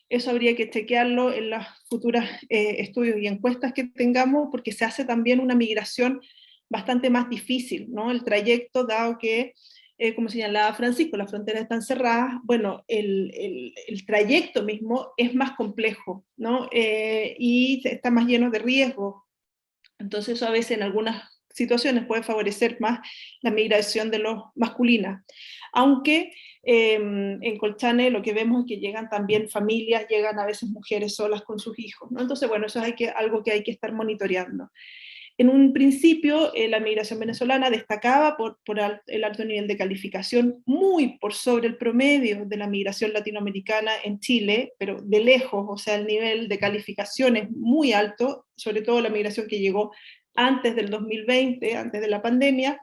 Eso habría que chequearlo en los futuros estudios y encuestas que tengamos, porque se hace también una migración bastante más difícil, ¿no? El trayecto, dado que, como señalaba Francisco, las fronteras están cerradas, bueno, el trayecto mismo es más complejo, ¿no? Y está más lleno de riesgos. Entonces eso a veces en algunas situaciones puede favorecer más la migración de los masculinas. Aunque en Colchane lo que vemos es que llegan también familias, llegan a veces mujeres solas con sus hijos, ¿no? Entonces, bueno, eso es algo que hay que estar monitoreando. En un principio, la migración venezolana destacaba por el alto nivel de calificación, muy por sobre el promedio de la migración latinoamericana en Chile, pero de lejos, o sea, el nivel de calificación es muy alto, sobre todo la migración que llegó antes del 2020, antes de la pandemia,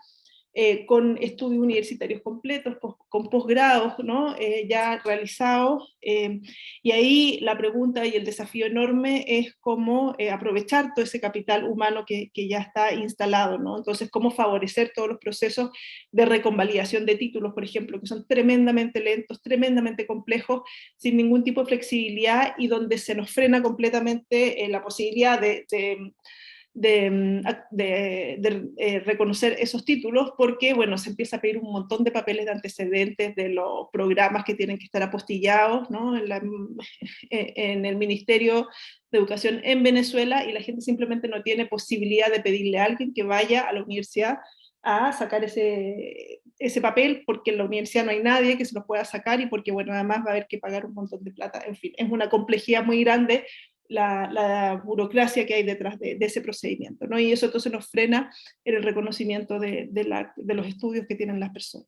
con estudios universitarios completos, con posgrados, ¿no? Ya realizados, y ahí la pregunta y el desafío enorme es cómo aprovechar todo ese capital humano que ya está instalado, ¿no? Entonces, cómo favorecer todos los procesos de reconvalidación de títulos, por ejemplo, que son tremendamente lentos, tremendamente complejos, sin ningún tipo de flexibilidad, y donde se nos frena completamente la posibilidad de reconocer esos títulos, porque, bueno, se empieza a pedir un montón de papeles de antecedentes de los programas que tienen que estar apostillados, ¿no? En el Ministerio de Educación en Venezuela, y la gente simplemente no tiene posibilidad de pedirle a alguien que vaya a la universidad a sacar ese papel, porque en la universidad no hay nadie que se lo pueda sacar, y porque, bueno, además va a haber que pagar un montón de plata. En fin, es una complejidad muy grande la burocracia que hay detrás de ese procedimiento, ¿no? Y eso entonces nos frena en el reconocimiento de los estudios que tienen las personas.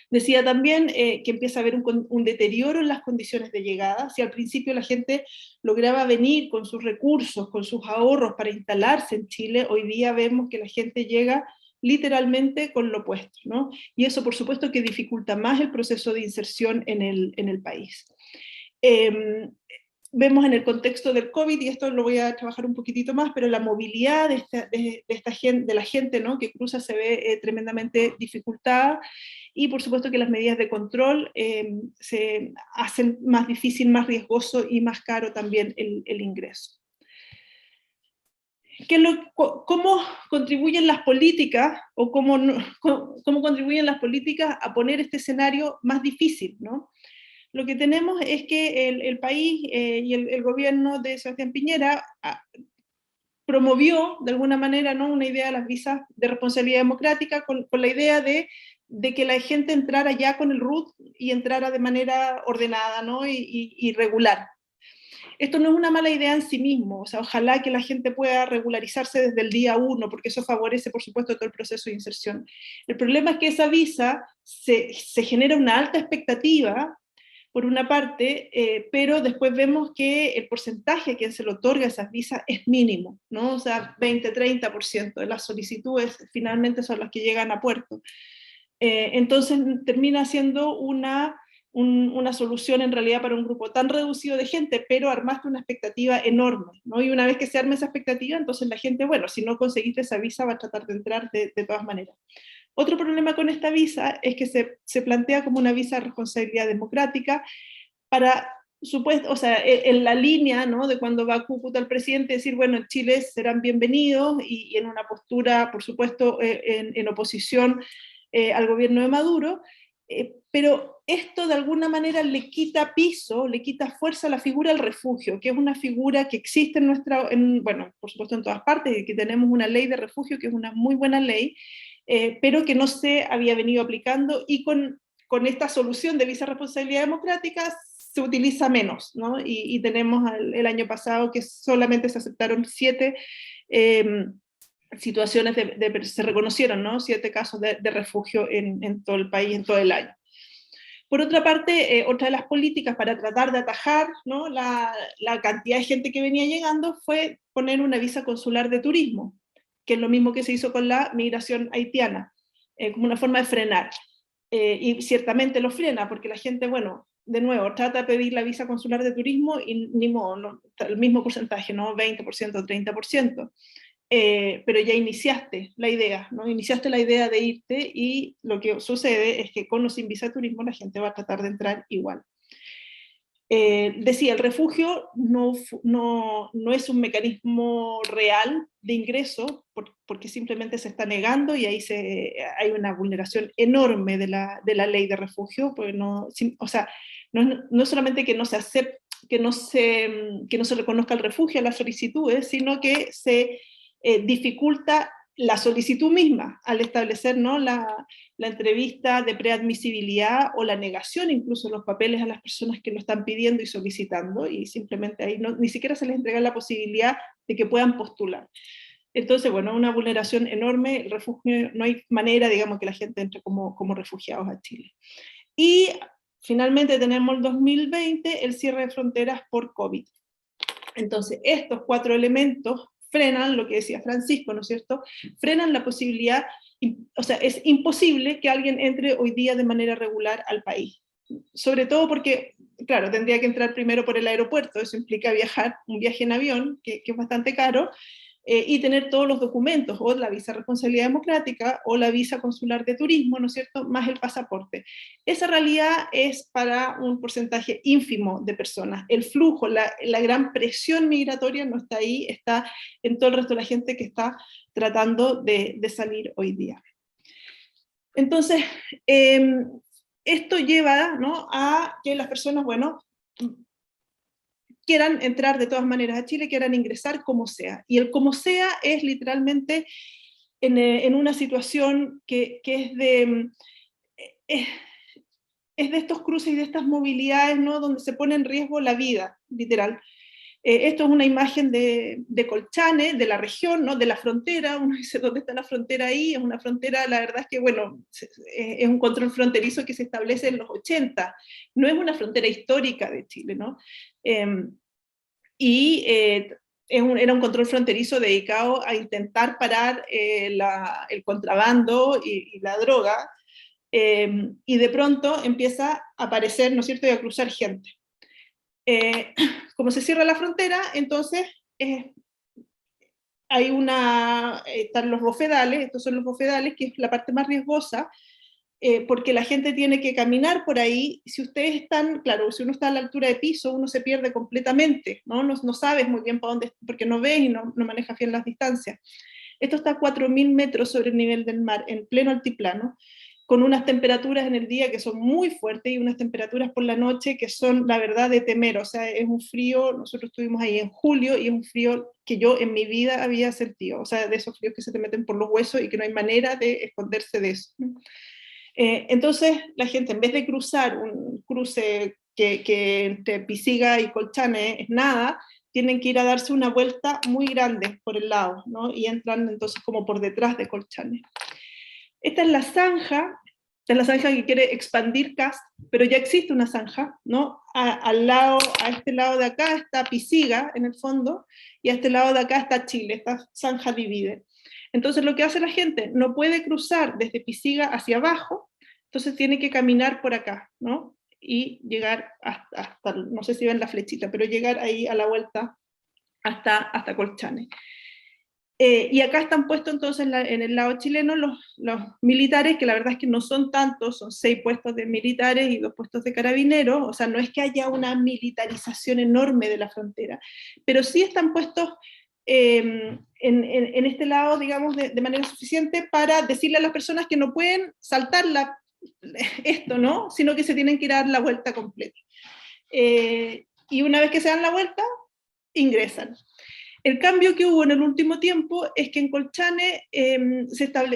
Decía también que empieza a haber un deterioro en las condiciones de llegada. Si al principio la gente lograba venir con sus recursos, con sus ahorros para instalarse en Chile, hoy día vemos que la gente llega literalmente con lo opuesto, ¿no? Y eso por supuesto que dificulta más el proceso de inserción en el país. Vemos en el contexto del COVID, y esto lo voy a trabajar un poquitito más, pero la movilidad de la gente, ¿no? Que cruza se ve tremendamente dificultada, y por supuesto que las medidas de control se hacen más difícil, más riesgoso y más caro también el ingreso. ¿Cómo contribuyen las políticas, o cómo contribuyen las políticas a poner este escenario más difícil, ¿no? Lo que tenemos es que el país y el gobierno de Sebastián Piñera promovió de alguna manera, ¿no?, una idea de las visas de responsabilidad democrática con la idea de que la gente entrara ya con el RUT y entrara de manera ordenada, ¿no?, y regular. Esto no es una mala idea en sí mismo, o sea, ojalá que la gente pueda regularizarse desde el día 1, porque eso favorece, por supuesto, todo el proceso de inserción. El problema es que esa visa se genera una alta expectativa, por una parte, pero después vemos que el porcentaje a quien se le otorga esas visas es mínimo, ¿no? O sea, 20-30% de las solicitudes finalmente son las que llegan a puerto. Entonces termina siendo una solución en realidad para un grupo tan reducido de gente, pero armaste una expectativa enorme, ¿no? Y una vez que se arma esa expectativa, entonces la gente, bueno, si no conseguiste esa visa va a tratar de entrar de todas maneras. Otro problema con esta visa es que se plantea como una visa de responsabilidad democrática para, supuesto, o sea, en la línea, ¿no?, de cuando va a Cúcuta el presidente decir, bueno, en Chile serán bienvenidos, y en una postura, por supuesto, en oposición al gobierno de Maduro, pero esto de alguna manera le quita piso, le quita fuerza a la figura del refugio, que es una figura que existe bueno, por supuesto en todas partes, y que tenemos una ley de refugio que es una muy buena ley, pero que no se había venido aplicando, y con esta solución de visa responsabilidad democrática se utiliza menos, ¿no? Y tenemos el año pasado que solamente se aceptaron 7 situaciones, se reconocieron, ¿no?, 7 casos de refugio en todo el país, en todo el año. Por otra parte, otra de las políticas para tratar de atajar, ¿no?, la cantidad de gente que venía llegando fue poner una visa consular de turismo, que es lo mismo que se hizo con la migración haitiana, como una forma de frenar. Y ciertamente lo frena, porque la gente, bueno, de nuevo, trata de pedir la visa consular de turismo y ni modo, ¿no?, el mismo porcentaje, ¿no?, 20%, 30%. Pero ya iniciaste la idea, ¿no? Iniciaste la idea de irte, y lo que sucede es que con o sin visa de turismo la gente va a tratar de entrar igual. Decía, el refugio no es un mecanismo real de ingreso, porque simplemente se está negando, y ahí hay una vulneración enorme de la ley de refugio, porque o sea, no solamente que no se acepte, que no se reconozca el refugio a las solicitudes, sino que se dificulta la solicitud misma al establecer, ¿no?, la entrevista de preadmisibilidad o la negación incluso de los papeles a las personas que lo están pidiendo y solicitando, y simplemente ahí ni siquiera se les entrega la posibilidad de que puedan postular. Entonces, bueno, una vulneración enorme, el refugio, no hay manera, digamos, que la gente entre como refugiados a Chile. Y finalmente tenemos el 2020, el cierre de fronteras por COVID. Entonces, estos 4 elementos frenan lo que decía Francisco, ¿no es cierto? Frenan la posibilidad, o sea, es imposible que alguien entre hoy día de manera regular al país. Sobre todo porque, claro, tendría que entrar primero por el aeropuerto, eso implica un viaje en avión, que es bastante caro, y tener todos los documentos, o la visa de responsabilidad democrática, o la visa consular de turismo, ¿no es cierto?, más el pasaporte. Esa realidad es para un porcentaje ínfimo de personas. El flujo, la gran presión migratoria no está ahí, está en todo el resto de la gente que está tratando de salir hoy día. Entonces, esto lleva, ¿no?, a que las personas, bueno, quieran entrar de todas maneras a Chile, quieran ingresar como sea. Y el como sea es literalmente en una situación que es de estos cruces y de estas movilidades, ¿no?, donde se pone en riesgo la vida, literal. Esto es una imagen de Colchane, de la región, ¿no?, de la frontera. Uno dice, ¿dónde está la frontera ahí? Es una frontera, la verdad es que, bueno, es un control fronterizo que se establece en los 80. No es una frontera histórica de Chile, ¿no? Era un control fronterizo dedicado a intentar parar el contrabando y la droga, y de pronto empieza a aparecer, ¿no es cierto?, y a cruzar gente. Como se cierra la frontera, entonces están los bofedales, estos son los bofedales, que es la parte más riesgosa, porque la gente tiene que caminar por ahí. Si ustedes están, claro, si uno está a la altura de piso, uno se pierde completamente, ¿no? No sabes muy bien para dónde, porque no ves y no manejas bien las distancias. Esto está a 4.000 metros sobre el nivel del mar, en pleno altiplano, con unas temperaturas en el día que son muy fuertes y unas temperaturas por la noche que son, la verdad, de temer. O sea, es un frío, nosotros estuvimos ahí en julio y es un frío que yo en mi vida había sentido, o sea, de esos fríos que se te meten por los huesos y que no hay manera de esconderse de eso. Entonces, la gente, en vez de cruzar un cruce que entre Pisiga y Colchane es nada, tienen que ir a darse una vuelta muy grande por el lado, ¿no? Y entran entonces como por detrás de Colchane. Esta es la zanja que quiere expandir CAST, pero ya existe una zanja, ¿no? Al lado, a este lado de acá está Pisiga, en el fondo, y a este lado de acá está Chile, esta zanja divide. Entonces lo que hace la gente, no puede cruzar desde Pisiga hacia abajo, entonces tiene que caminar por acá, ¿no? Y llegar hasta no sé si ven la flechita, pero llegar ahí a la vuelta hasta Colchane. Y acá están puestos entonces en el lado chileno los militares, que la verdad es que no son tantos, son 6 puestos de militares y 2 puestos de carabineros, o sea, no es que haya una militarización enorme de la frontera, pero sí están puestos en este lado, digamos, de manera suficiente para decirle a las personas que no pueden saltar esto, ¿no? Sino que se tienen que ir a dar la vuelta completa. Y una vez que se dan la vuelta, ingresan. El cambio que hubo en el último tiempo es que en Colchane,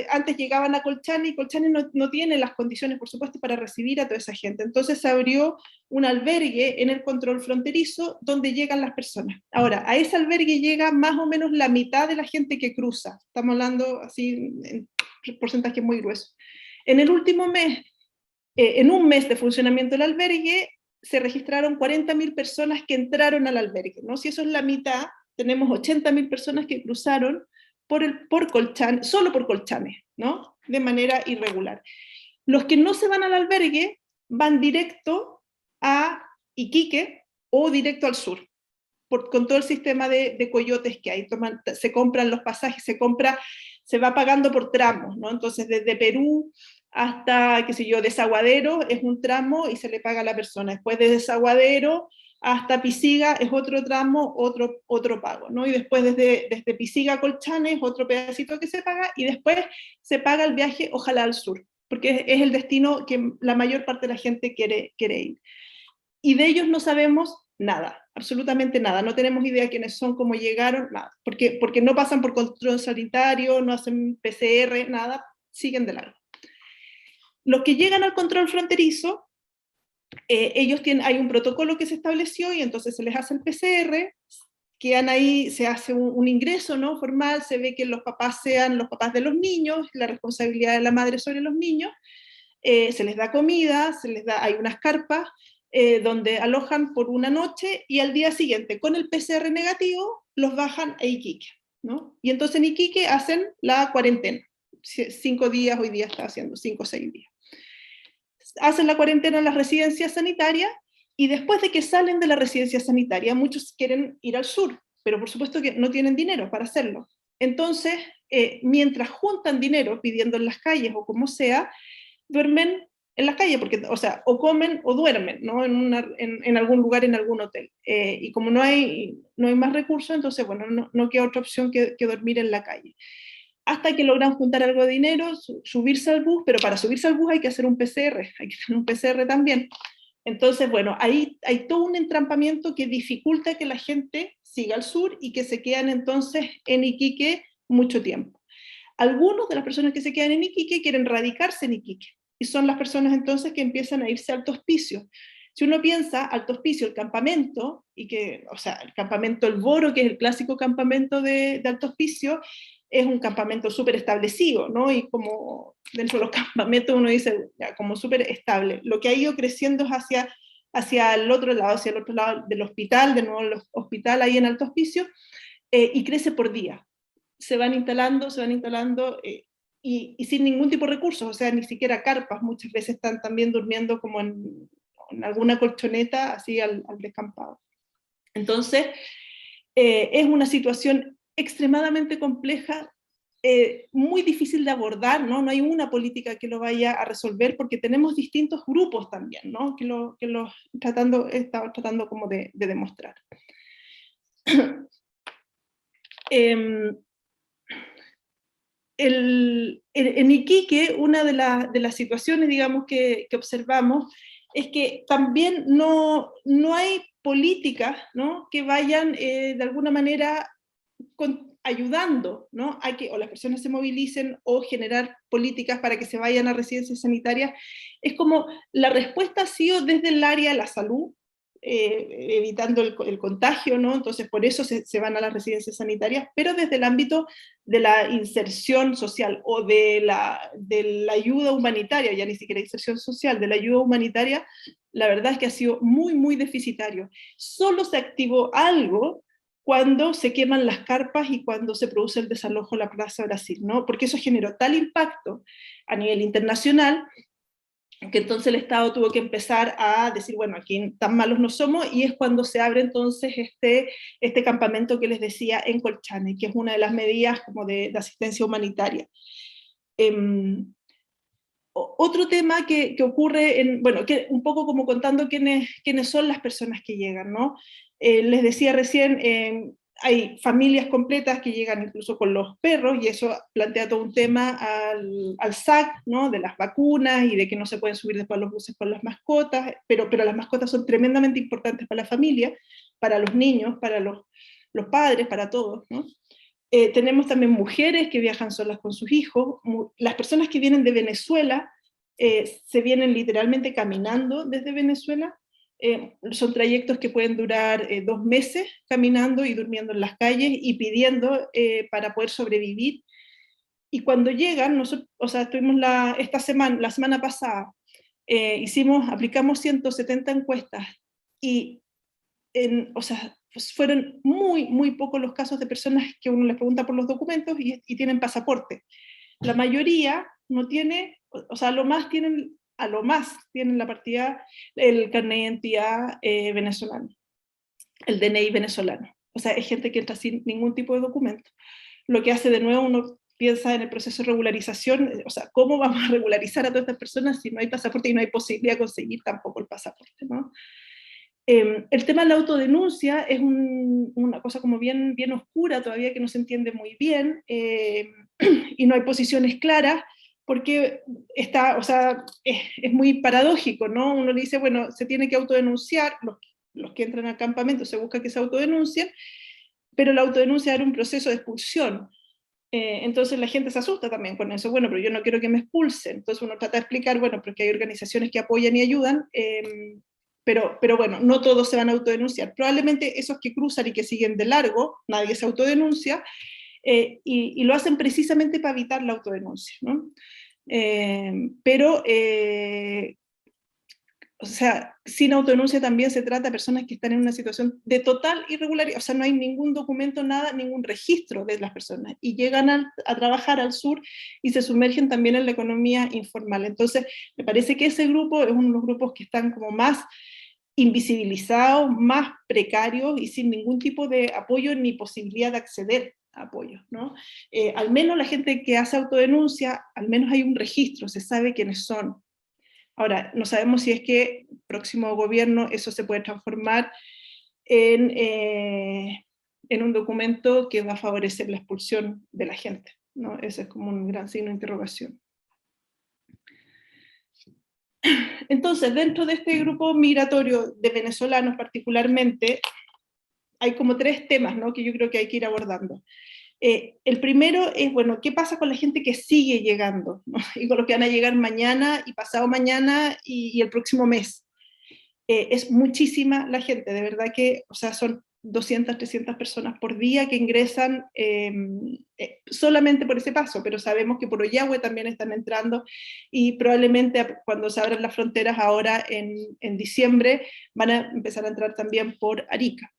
antes llegaban a Colchane y Colchane no tiene las condiciones, por supuesto, para recibir a toda esa gente. Entonces se abrió un albergue en el control fronterizo donde llegan las personas. Ahora, a ese albergue llega más o menos la mitad de la gente que cruza. Estamos hablando así en porcentaje muy grueso. En el último mes, en un mes de funcionamiento del albergue, se registraron 40.000 personas que entraron al albergue, ¿no? Si eso es la mitad, tenemos 80.000 personas que cruzaron por Colchane, solo por Colchane, ¿no? De manera irregular. Los que no se van al albergue van directo a Iquique o directo al sur, con todo el sistema de coyotes que hay. Se compran los pasajes, se va pagando por tramos, ¿no? Entonces desde Perú hasta, qué sé yo, Desaguadero es un tramo y se le paga a la persona. Después de Desaguadero hasta Pisiga es otro tramo, otro pago, ¿no? Y después desde Pisiga a Colchane es otro pedacito que se paga, y después se paga el viaje, ojalá al sur, porque es el destino que la mayor parte de la gente quiere ir. Y de ellos no sabemos nada, absolutamente nada, no tenemos idea quiénes son, cómo llegaron, nada, porque no pasan por control sanitario, no hacen PCR, nada, siguen de largo. Los que llegan al control fronterizo, hay un protocolo que se estableció y entonces se les hace el PCR, quedan ahí, se hace un ingreso, ¿no? Formal, se ve que los papás sean los papás de los niños, la responsabilidad de la madre sobre los niños, se les da comida, hay unas carpas donde alojan por una noche y al día siguiente, con el PCR negativo, los bajan a Iquique, ¿no? Y entonces en Iquique hacen la cuarentena, 5 días, hoy día está haciendo 5 o 6 días. Hacen la cuarentena en las residencias sanitarias y después de que salen de la residencia sanitaria, muchos quieren ir al sur, pero por supuesto que no tienen dinero para hacerlo. Entonces, mientras juntan dinero pidiendo en las calles o como sea, duermen en la calle, porque, o sea, o comen o duermen, ¿no? En algún lugar, en algún hotel. Y como no hay más recursos, entonces, bueno, no queda otra opción que dormir en la calle. Hasta que logran juntar algo de dinero, subirse al bus, pero para subirse al bus hay que hacer un PCR, hay que hacer un PCR también. Entonces, bueno, ahí hay todo un entrampamiento que dificulta que la gente siga al sur y que se quedan entonces en Iquique mucho tiempo. Algunos de las personas que se quedan en Iquique quieren radicarse en Iquique, y son las personas entonces que empiezan a irse a Alto Hospicio. Si uno piensa, Alto Hospicio, el campamento, o sea, el campamento El Boro, que es el clásico campamento de Alto Hospicio, es un campamento súper establecido, ¿no? Y como dentro de los campamentos uno dice, ya, como súper estable. Lo que ha ido creciendo es hacia el otro lado del hospital, de nuevo el hospital ahí en Alto Hospicio, y crece por día. Se van instalando, y sin ningún tipo de recursos, o sea, ni siquiera carpas, muchas veces están también durmiendo como en alguna colchoneta, así al descampado. Entonces, es una situación extremadamente compleja, muy difícil de abordar, ¿no? No hay una política que lo vaya a resolver, porque tenemos distintos grupos también, ¿no? Que lo he estado tratando como de demostrar. en Iquique, una de las situaciones, digamos, que observamos es que también no hay políticas, ¿no?, que vayan de alguna manera ayudando, ¿no?, a que o las personas se movilicen o generar políticas para que se vayan a residencias sanitarias. Es como la respuesta ha sido desde el área de la salud, evitando el contagio, ¿no? Entonces por eso se van a las residencias sanitarias, pero desde el ámbito de la inserción social o de la ayuda humanitaria, ya ni siquiera inserción social, de la ayuda humanitaria, la verdad es que ha sido muy, muy deficitario. Solo se activó algo cuando se queman las carpas y cuando se produce el desalojo en la Plaza Brasil, ¿no? Porque eso generó tal impacto a nivel internacional que entonces el Estado tuvo que empezar a decir, bueno, aquí tan malos no somos, y es cuando se abre entonces este campamento que les decía en Colchane, que es una de las medidas como de asistencia humanitaria. Otro tema que ocurre, bueno, que un poco como contando quiénes son las personas que llegan, ¿no? Les decía recién, hay familias completas que llegan incluso con los perros, y eso plantea todo un tema al SAC, ¿no?, de las vacunas y de que no se pueden subir después a los buses con las mascotas, pero las mascotas son tremendamente importantes para la familia, para los niños, para los padres, para todos, ¿no? Tenemos también mujeres que viajan solas con sus hijos. Las personas que vienen de Venezuela se vienen literalmente caminando desde Venezuela. Son trayectos que pueden durar 2 meses caminando y durmiendo en las calles y pidiendo para poder sobrevivir. Y cuando llegan, nosotros, o sea, tuvimos la semana pasada, aplicamos 170 encuestas y o sea, pues fueron muy, muy pocos los casos de personas que uno les pregunta por los documentos y tienen pasaporte. La mayoría no tiene, o sea, a lo más tienen la partida, el carnet de identidad venezolano, el DNI venezolano. O sea, es gente que entra sin ningún tipo de documento. Lo que hace de nuevo, uno piensa en el proceso de regularización, o sea, ¿cómo vamos a regularizar a todas estas personas si no hay pasaporte y no hay posibilidad de conseguir tampoco el pasaporte, ¿no? El tema de la autodenuncia es una cosa como bien, bien oscura todavía, que no se entiende muy bien, y no hay posiciones claras, porque o sea, es muy paradójico, ¿no? Uno le dice, bueno, se tiene que autodenunciar, los que entran al campamento se busca que se autodenuncien, pero la autodenuncia era un proceso de expulsión. Entonces la gente se asusta también con eso, bueno, pero yo no quiero que me expulsen. Entonces uno trata de explicar, bueno, porque hay organizaciones que apoyan y ayudan, pero bueno, no todos se van a autodenunciar. Probablemente esos que cruzan y que siguen de largo, nadie se autodenuncia, y lo hacen precisamente para evitar la autodenuncia, ¿no? O sea, sin autodenuncia también se trata de personas que están en una situación de total irregularidad, o sea, no hay ningún documento, nada, ningún registro de las personas, y llegan a trabajar al sur y se sumergen también en la economía informal. Entonces, me parece que ese grupo es uno de los grupos que están como más invisibilizados, más precarios y sin ningún tipo de apoyo ni posibilidad de acceder a apoyo, ¿no? Al menos la gente que hace autodenuncia, al menos hay un registro, se sabe quiénes son. Ahora, no sabemos si es que el próximo gobierno eso se puede transformar en un documento que va a favorecer la expulsión de la gente, ¿no? Ese es como un gran signo de interrogación. Entonces, dentro de este grupo migratorio de venezolanos particularmente, hay como 3 temas, ¿no?, que yo creo que hay que ir abordando. El primero es, bueno, ¿qué pasa con la gente que sigue llegando, ¿no?, y con los que van a llegar mañana y pasado mañana y el próximo mes? Es muchísima la gente, de verdad que, o sea, son 200, 300 personas por día que ingresan solamente por ese paso, pero sabemos que por Ollagüe también están entrando, y probablemente cuando se abran las fronteras ahora en diciembre van a empezar a entrar también por Arica.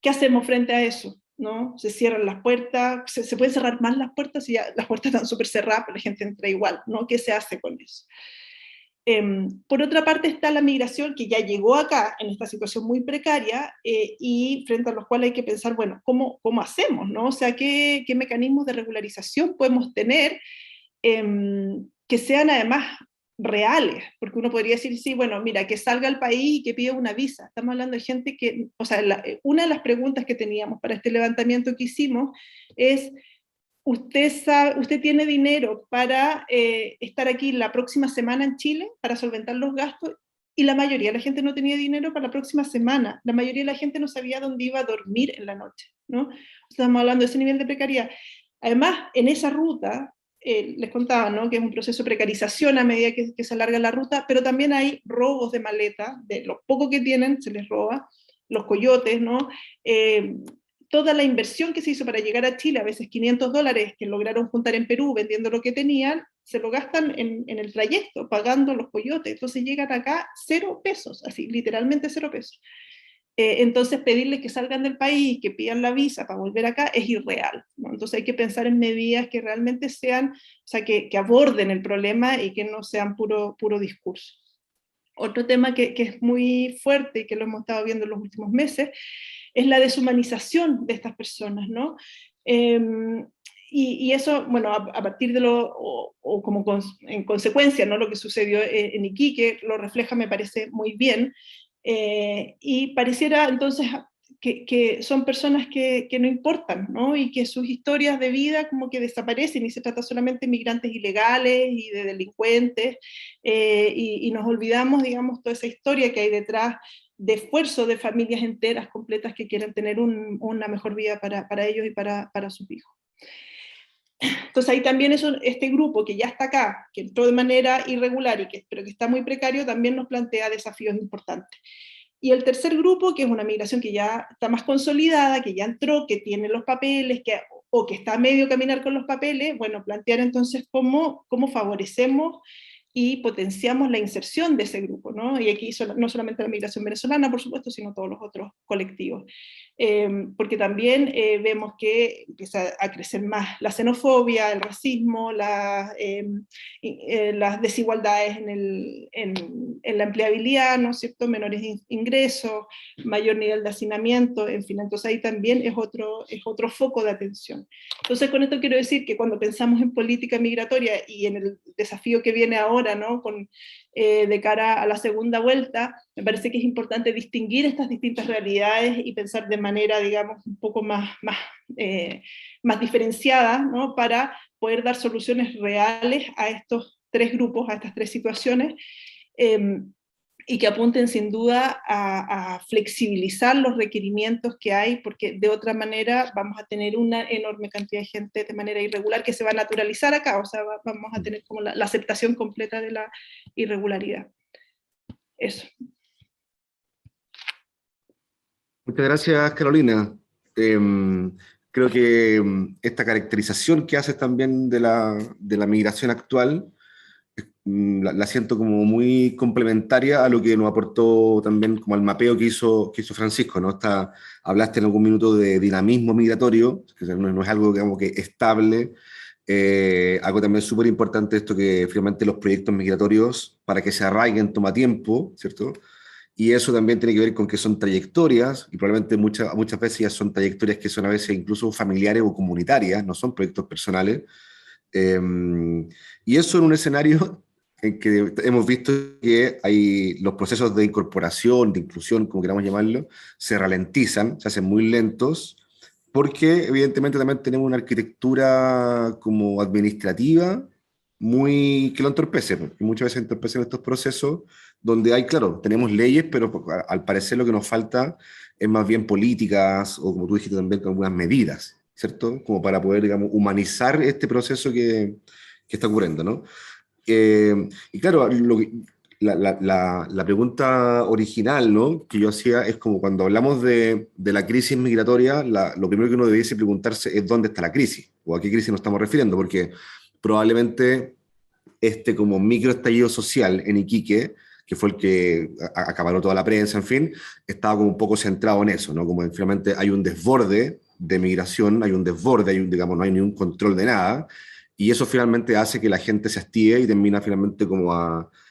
¿Qué hacemos frente a eso? ¿No? Se cierran las puertas, se pueden cerrar más las puertas, y ya las puertas están súper cerradas, pero la gente entra igual, ¿no? ¿Qué se hace con eso? Por otra parte está la migración, que ya llegó acá en esta situación muy precaria, y frente a los cuales hay que pensar, bueno, ¿cómo hacemos, no? O sea, ¿qué mecanismos de regularización podemos tener que sean además reales? Porque uno podría decir, sí, bueno, mira, que salga al país y que pida una visa. Estamos hablando de gente que, o sea, una de las preguntas que teníamos para este levantamiento que hicimos es, usted tiene dinero para estar aquí la próxima semana en Chile, para solventar los gastos, y la mayoría de la gente no tenía dinero para la próxima semana. La mayoría de la gente no sabía dónde iba a dormir en la noche, ¿no? Estamos hablando de ese nivel de precariedad. Además, en esa ruta, les contaba, ¿no?, que es un proceso de precarización a medida que se alarga la ruta, pero también hay robos de maleta, de lo poco que tienen se les roba, los coyotes, ¿no? Toda la inversión que se hizo para llegar a Chile, a veces $500 que lograron juntar en Perú vendiendo lo que tenían, se lo gastan en el trayecto, pagando los coyotes. Entonces llegan acá 0 pesos, así, literalmente 0 pesos. Entonces pedirles que salgan del país, que pidan la visa para volver acá, es irreal, ¿no? Entonces hay que pensar en medidas que realmente sean, o sea, que aborden el problema y que no sean puro discurso. Otro tema que es muy fuerte y que lo hemos estado viendo en los últimos meses es la deshumanización de estas personas, ¿no? Y eso, bueno, a partir de o como en consecuencia, ¿no?, lo que sucedió en Iquique, lo refleja, me parece, muy bien, y pareciera entonces que son personas que no importan, ¿no?, y que sus historias de vida como que desaparecen y se trata solamente de migrantes ilegales y de delincuentes, y nos olvidamos, digamos, toda esa historia que hay detrás de esfuerzo de familias enteras, completas, que quieren tener una mejor vida para ellos y para sus hijos. Entonces ahí también este grupo que ya está acá, que entró de manera irregular, pero que está muy precario, también nos plantea desafíos importantes. Y el tercer grupo, que es una migración que ya está más consolidada, que ya entró, que tiene los papeles, o que está a medio caminar con los papeles, bueno, plantear entonces cómo favorecemos y potenciamos la inserción de ese grupo, ¿no? Y aquí no solamente la migración venezolana, por supuesto, sino todos los otros colectivos. Porque también vemos que empieza a crecer más la xenofobia, el racismo, las desigualdades en la empleabilidad, ¿no es cierto?, menores ingresos, mayor nivel de hacinamiento, en fin, entonces ahí también es otro foco de atención. Entonces con esto quiero decir que cuando pensamos en política migratoria y en el desafío que viene ahora, ¿no?, de cara a la segunda vuelta, me parece que es importante distinguir estas distintas realidades y pensar de manera, digamos, un poco más diferenciada, ¿no?, para poder dar soluciones reales a estos 3 grupos, a estas 3 situaciones, y que apunten sin duda a flexibilizar los requerimientos que hay, porque de otra manera vamos a tener una enorme cantidad de gente de manera irregular que se va a naturalizar acá, o sea, vamos a tener como la aceptación completa de la irregularidad. Eso. Muchas gracias, Carolina. Creo que esta caracterización que haces también de la migración actual, la siento como muy complementaria a lo que nos aportó también como al mapeo que hizo Francisco, ¿no? Hablaste en algún minuto de dinamismo migratorio, que no es algo, digamos, que estable. Algo también súper importante esto, que finalmente los proyectos migratorios, para que se arraiguen, toma tiempo, ¿cierto? Y eso también tiene que ver con que son trayectorias, y probablemente muchas veces ya son trayectorias que son a veces incluso familiares o comunitarias, no son proyectos personales. Y eso en un escenario en que hemos visto que los procesos de incorporación, de inclusión, como queramos llamarlo, se ralentizan, se hacen muy lentos, porque evidentemente también tenemos una arquitectura como administrativa que lo entorpece, porque muchas veces entorpecen estos procesos donde hay, claro, tenemos leyes, pero al parecer lo que nos falta es más bien políticas, o como tú dijiste también, con algunas medidas, ¿cierto? Como para poder, digamos, humanizar este proceso que está ocurriendo, ¿no? Y claro, la pregunta original, ¿no?, que yo hacía es como cuando hablamos de la crisis migratoria, lo primero que uno debiese preguntarse es dónde está la crisis, o a qué crisis nos estamos refiriendo, porque probablemente este como microestallido social en Iquique, que fue el que acaparó toda la prensa, en fin, estaba como un poco centrado en eso, ¿no? Como finalmente hay un desborde de migración, hay un desborde, digamos, no hay ningún control de nada, y eso finalmente hace que la gente se hastíe y termina finalmente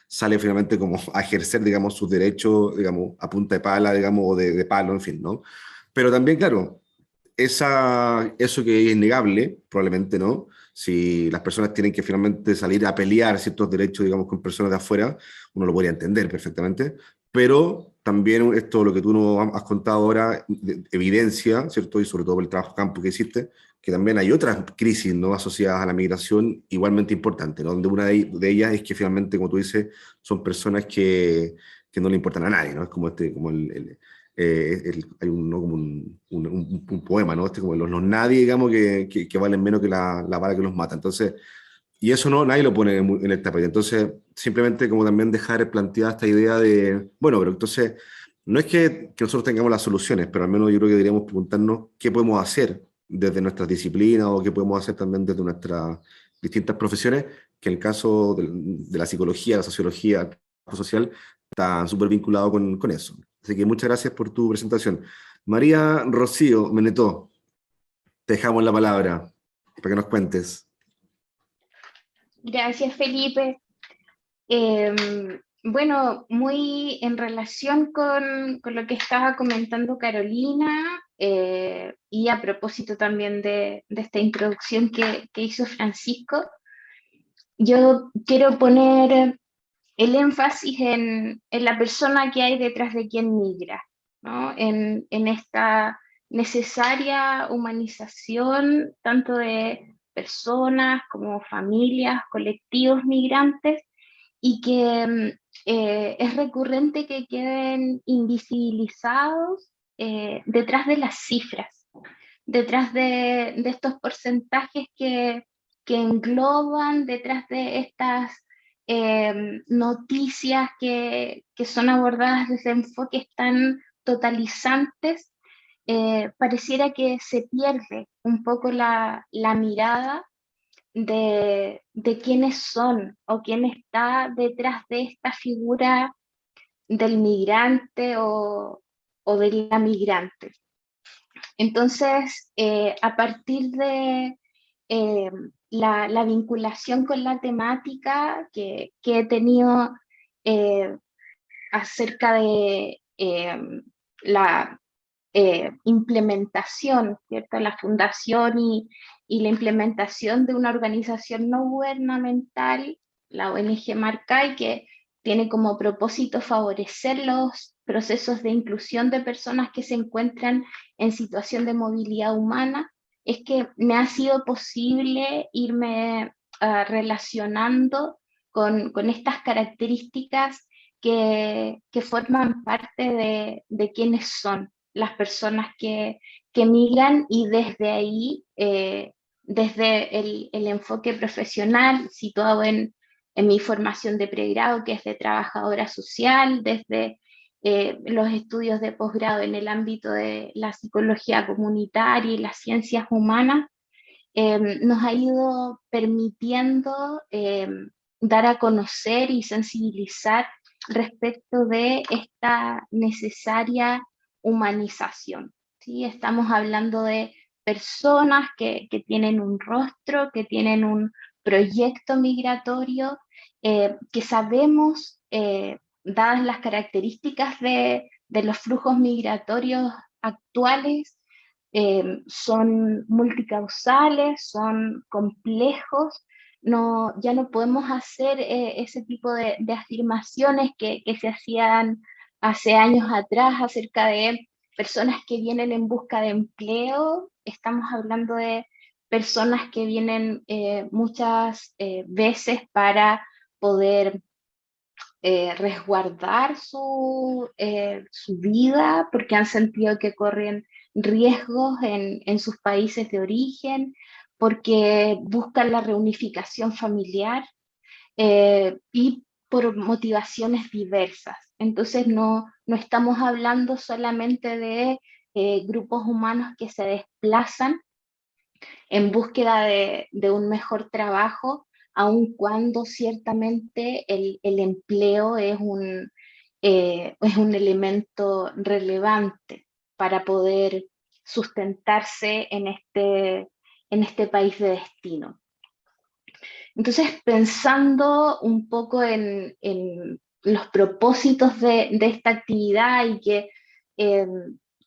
sale finalmente como a ejercer, digamos, sus derechos, digamos, a punta de pala, digamos, o de palo, en fin, ¿no? Pero también, claro, eso que es innegable, probablemente no, si las personas tienen que finalmente salir a pelear ciertos derechos, digamos, con personas de afuera, uno lo podría entender perfectamente, pero también esto, lo que tú nos has contado ahora, evidencia, ¿cierto? Y sobre todo por el trabajo campo que hiciste, que también hay otras crisis, ¿no?, asociadas a la migración igualmente importantes, ¿no?, donde una de ellas es que finalmente, como tú dices, son personas que no le importan a nadie, ¿no? Es como hay un, ¿no?, como un poema, ¿no? Como los nadie, digamos, que valen menos que la bala que los mata. Entonces, y eso no, nadie lo pone en el tapete. Entonces, simplemente como también dejar planteada esta idea de, bueno, pero entonces, no es que nosotros tengamos las soluciones, pero al menos yo creo que deberíamos preguntarnos qué podemos hacer desde nuestras disciplinas o qué podemos hacer también desde nuestras distintas profesiones, que en el caso de la psicología, la sociología, el trabajo social, está súper vinculado con eso. Así que muchas gracias por tu presentación. María Rocío Menetó, te dejamos la palabra para que nos cuentes. Gracias, Felipe. Bueno, muy en relación con lo que estaba comentando Carolina, y a propósito también de esta introducción que hizo Francisco, yo quiero poner el énfasis en la persona que hay detrás de quien migra, ¿no? En esta necesaria humanización tanto de personas como familias, colectivos migrantes, y que es recurrente que queden invisibilizados detrás de las cifras, detrás de estos porcentajes que engloban, detrás de estas noticias que son abordadas desde enfoques tan totalizantes. Pareciera que se pierde un poco la mirada de quiénes son o quién está detrás de esta figura del migrante o de la migrante. Entonces, a partir de la vinculación con la temática que he tenido acerca de la implementación, ¿cierto? La fundación y la implementación de una organización no gubernamental, la ONG Marcay, que tiene como propósito favorecer los procesos de inclusión de personas que se encuentran en situación de movilidad humana, es que me ha sido posible irme relacionando con estas características que forman parte de quiénes son las personas que migran, y desde ahí, desde el enfoque profesional situado en mi formación de pregrado, que es de trabajadora social, desde los estudios de posgrado en el ámbito de la psicología comunitaria y las ciencias humanas, nos ha ido permitiendo dar a conocer y sensibilizar respecto de esta necesaria humanización, ¿sí? Estamos hablando de personas que tienen un rostro, que tienen un proyecto migratorio, que sabemos, dadas las características de los flujos migratorios actuales, son multicausales, son complejos. No, ya no podemos hacer ese tipo de afirmaciones que se hacían hace años atrás acerca de personas que vienen en busca de empleo. Estamos hablando de personas que vienen muchas veces para poder resguardar su vida, porque han sentido que corren riesgos en sus países de origen, porque buscan la reunificación familiar, y por motivaciones diversas. Entonces no estamos hablando solamente de grupos humanos que se desplazan en búsqueda de un mejor trabajo, aun cuando ciertamente el empleo es un elemento relevante para poder sustentarse en este país de destino. Entonces, pensando un poco en los propósitos de esta actividad, y que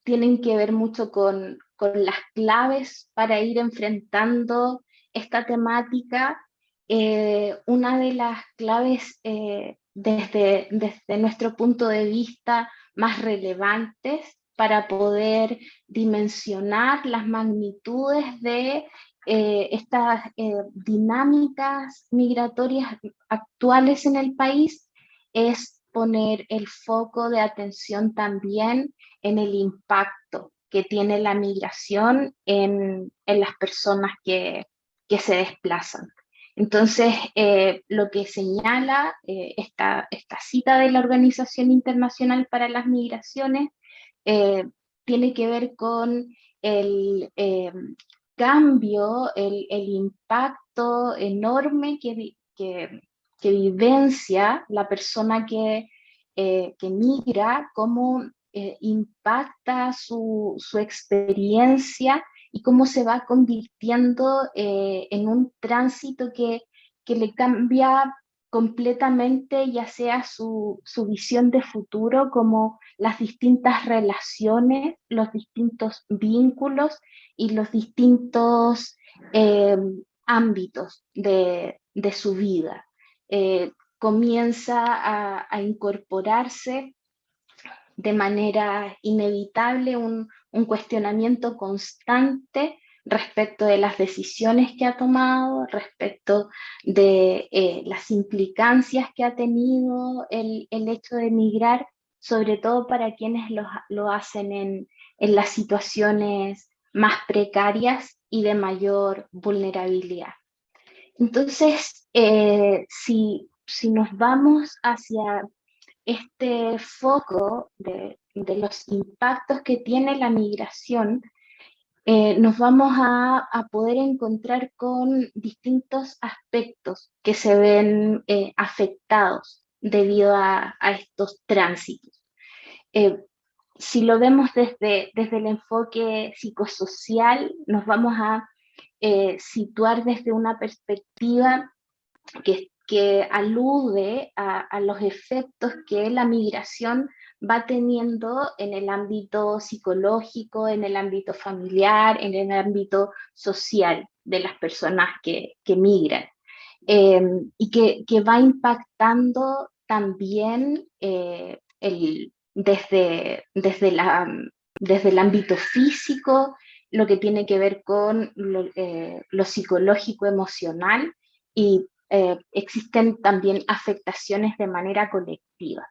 tienen que ver mucho con las claves para ir enfrentando esta temática, una de las claves desde nuestro punto de vista más relevantes para poder dimensionar las magnitudes de estas dinámicas migratorias actuales en el país es poner el foco de atención también en el impacto que tiene la migración en las personas que se desplazan. Entonces, lo que señala esta cita de la Organización Internacional para las Migraciones tiene que ver con el cambio, el impacto enorme que vivencia la persona que migra, cómo impacta su experiencia y cómo se va convirtiendo en un tránsito que le cambia completamente, ya sea su visión de futuro, como las distintas relaciones, los distintos vínculos y los distintos ámbitos de su vida. Comienza a incorporarse de manera inevitable un cuestionamiento constante respecto de las decisiones que ha tomado, respecto de las implicancias que ha tenido el hecho de emigrar, sobre todo para quienes lo hacen en las situaciones más precarias y de mayor vulnerabilidad. Entonces, si nos vamos hacia este foco de los impactos que tiene la migración, nos vamos a poder encontrar con distintos aspectos que se ven afectados debido a estos tránsitos. Si lo vemos desde el enfoque psicosocial, nos vamos a situar desde una perspectiva que alude a los efectos que la migración va teniendo en el ámbito psicológico, en el ámbito familiar, en el ámbito social de las personas que migran. Y que va impactando también desde el ámbito físico, lo que tiene que ver con lo psicológico emocional, y existen también afectaciones de manera colectiva.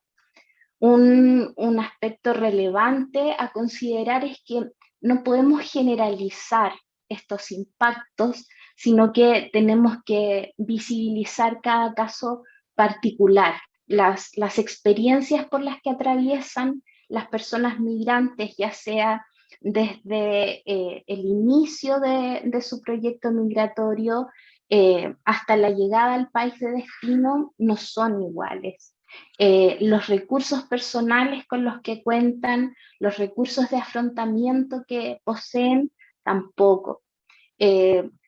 Un aspecto relevante a considerar es que no podemos generalizar estos impactos, sino que tenemos que visibilizar cada caso particular, las experiencias por las que atraviesan las personas migrantes, ya sea desde el inicio de su proyecto migratorio hasta la llegada al país de destino, no son iguales. Los recursos personales con los que cuentan, los recursos de afrontamiento que poseen, tampoco.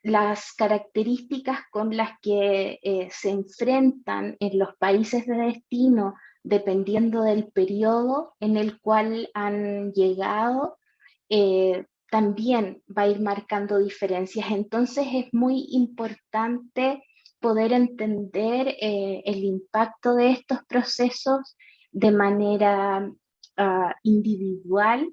Las características con las que se enfrentan en los países de destino, dependiendo del periodo en el cual han llegado, también va a ir marcando diferencias. Entonces es muy importante poder entender el impacto de estos procesos de manera individual,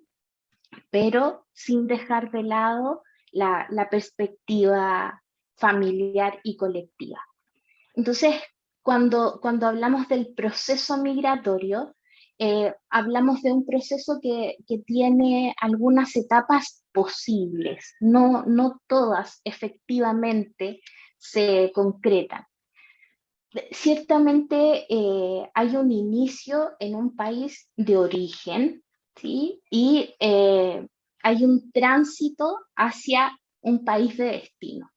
pero sin dejar de lado la perspectiva familiar y colectiva. Entonces, cuando hablamos del proceso migratorio, hablamos de un proceso que tiene algunas etapas posibles, no todas efectivamente se concretan. Ciertamente hay un inicio en un país de origen, ¿sí? Y hay un tránsito hacia un país de destino.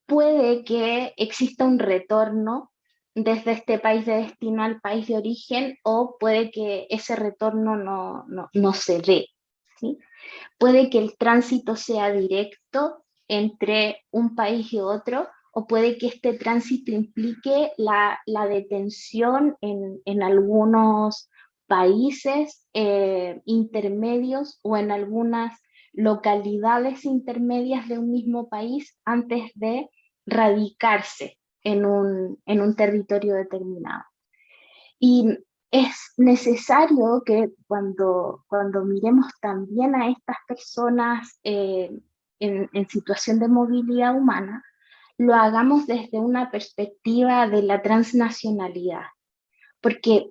Puede que exista un retorno desde este país de destino al país de origen, o puede que ese retorno no se dé, ¿sí? Puede que el tránsito sea directo entre un país y otro, o puede que este tránsito implique la detención en algunos países intermedios o en algunas localidades intermedias de un mismo país antes de radicarse en un territorio determinado. Y es necesario que cuando miremos también a estas personas en situación de movilidad humana, lo hagamos desde una perspectiva de la transnacionalidad, porque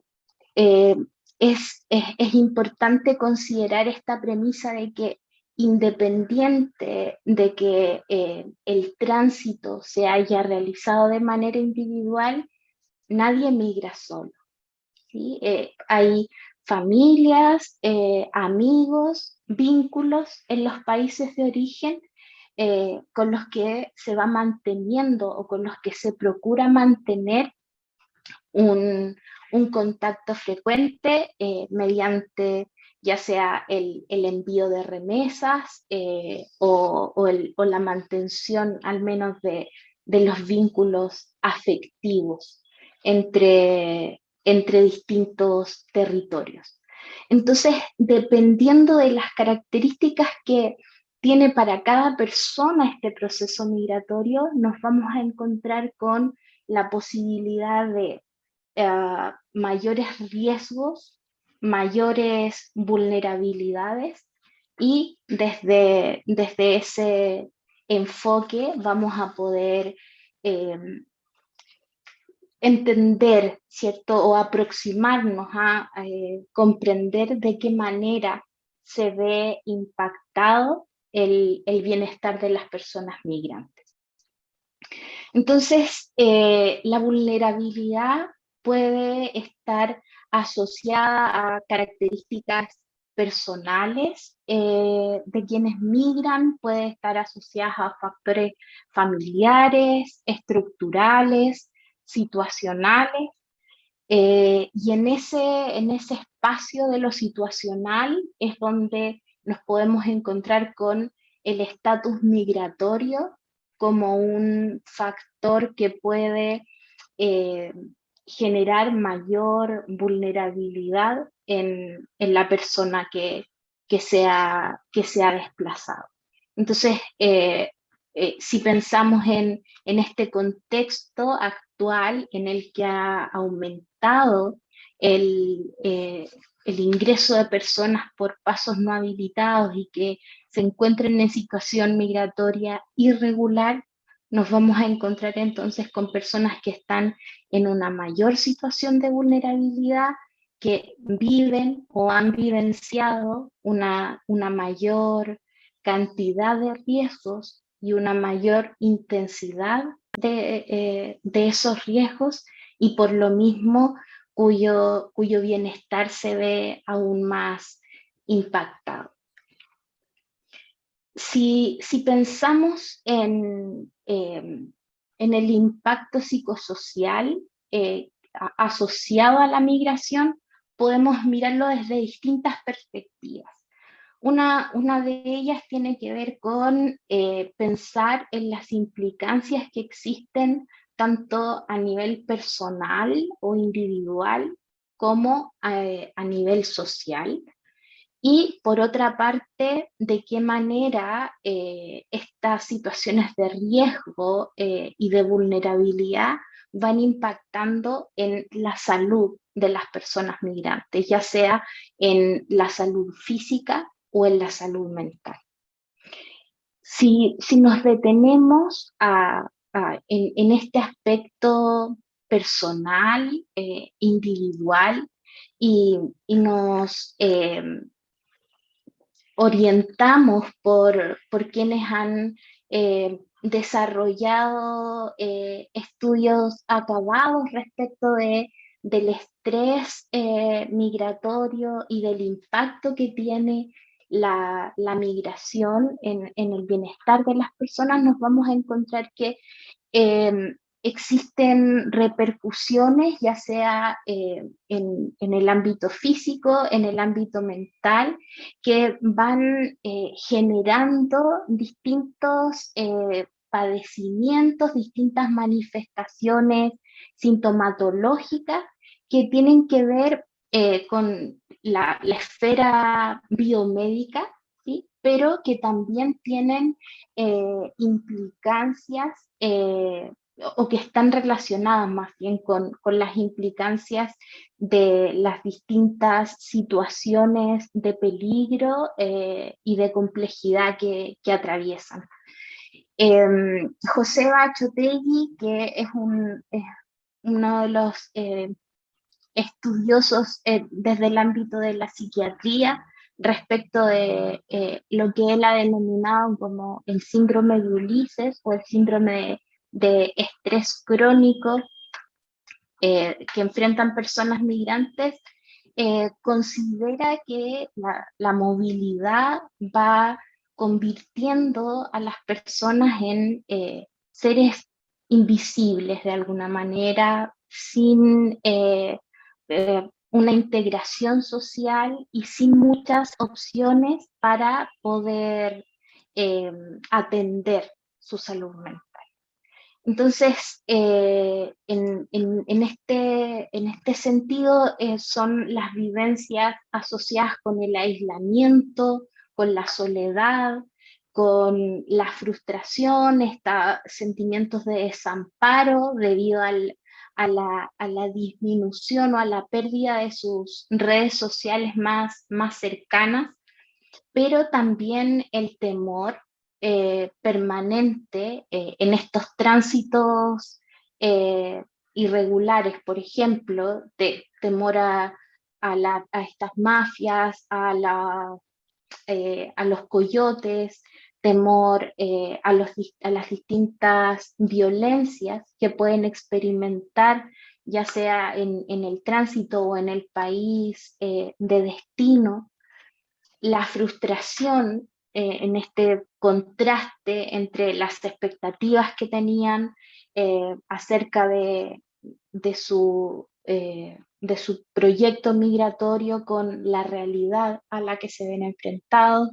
eh, es importante considerar esta premisa de que independiente de que el tránsito se haya realizado de manera individual, nadie migra solo, ¿sí? Hay familias, amigos, vínculos en los países de origen con los que se va manteniendo o con los que se procura mantener un contacto frecuente mediante ya sea el envío de remesas o la mantención al menos de los vínculos afectivos entre distintos territorios. Entonces, dependiendo de las características que tiene para cada persona este proceso migratorio, nos vamos a encontrar con la posibilidad de mayores riesgos, mayores vulnerabilidades, y desde ese enfoque vamos a poder entender, ¿cierto? O aproximarnos a comprender de qué manera se ve impactado el bienestar de las personas migrantes. Entonces, la vulnerabilidad puede estar asociada a características personales de quienes migran, puede estar asociada a factores familiares, estructurales, situacionales, y en ese espacio de lo situacional es donde nos podemos encontrar con el estatus migratorio como un factor que puede generar mayor vulnerabilidad en la persona que se ha desplazado. Entonces, si pensamos en este contexto actual en el que ha aumentado el ingreso de personas por pasos no habilitados y que se encuentren en situación migratoria irregular, nos vamos a encontrar entonces con personas que están en una mayor situación de vulnerabilidad, que viven o han vivenciado una mayor cantidad de riesgos y una mayor intensidad de esos riesgos, y por lo mismo cuyo bienestar se ve aún más impactado. Si pensamos en el impacto psicosocial asociado a la migración, podemos mirarlo desde distintas perspectivas. Una de ellas tiene que ver con pensar en las implicancias que existen tanto a nivel personal o individual como a nivel social. Y por otra parte, de qué manera estas situaciones de riesgo y de vulnerabilidad van impactando en la salud de las personas migrantes, ya sea en la salud física o en la salud mental. Si nos detenemos en este aspecto personal, individual, y nos orientamos por quienes han desarrollado estudios acabados respecto del estrés migratorio y del impacto que tiene la migración en el bienestar de las personas, nos vamos a encontrar que existen repercusiones, ya sea en el ámbito físico, en el ámbito mental, que van generando distintos padecimientos, distintas manifestaciones sintomatológicas que tienen que ver con la esfera biomédica, ¿sí? Pero que también tienen implicancias o que están relacionadas más bien con las implicancias de las distintas situaciones de peligro y de complejidad que atraviesan. Joseba Achotegui, que es uno de los estudiosos desde el ámbito de la psiquiatría respecto de lo que él ha denominado como el síndrome de Ulises o el síndrome de estrés crónico que enfrentan personas migrantes, considera que la movilidad va convirtiendo a las personas en seres invisibles de alguna manera, sin una integración social y sin muchas opciones para poder atender su salud mental. Entonces, en este sentido, son las vivencias asociadas con el aislamiento, con la soledad, con la frustración, sentimientos de desamparo debido a la disminución o a la pérdida de sus redes sociales más cercanas, pero también el temor permanente en estos tránsitos irregulares, por ejemplo, temor a estas mafias, a los coyotes, temor a las distintas violencias que pueden experimentar, ya sea en el tránsito o en el país de destino. La frustración en este contraste entre las expectativas que tenían acerca de su proyecto migratorio con la realidad a la que se ven enfrentados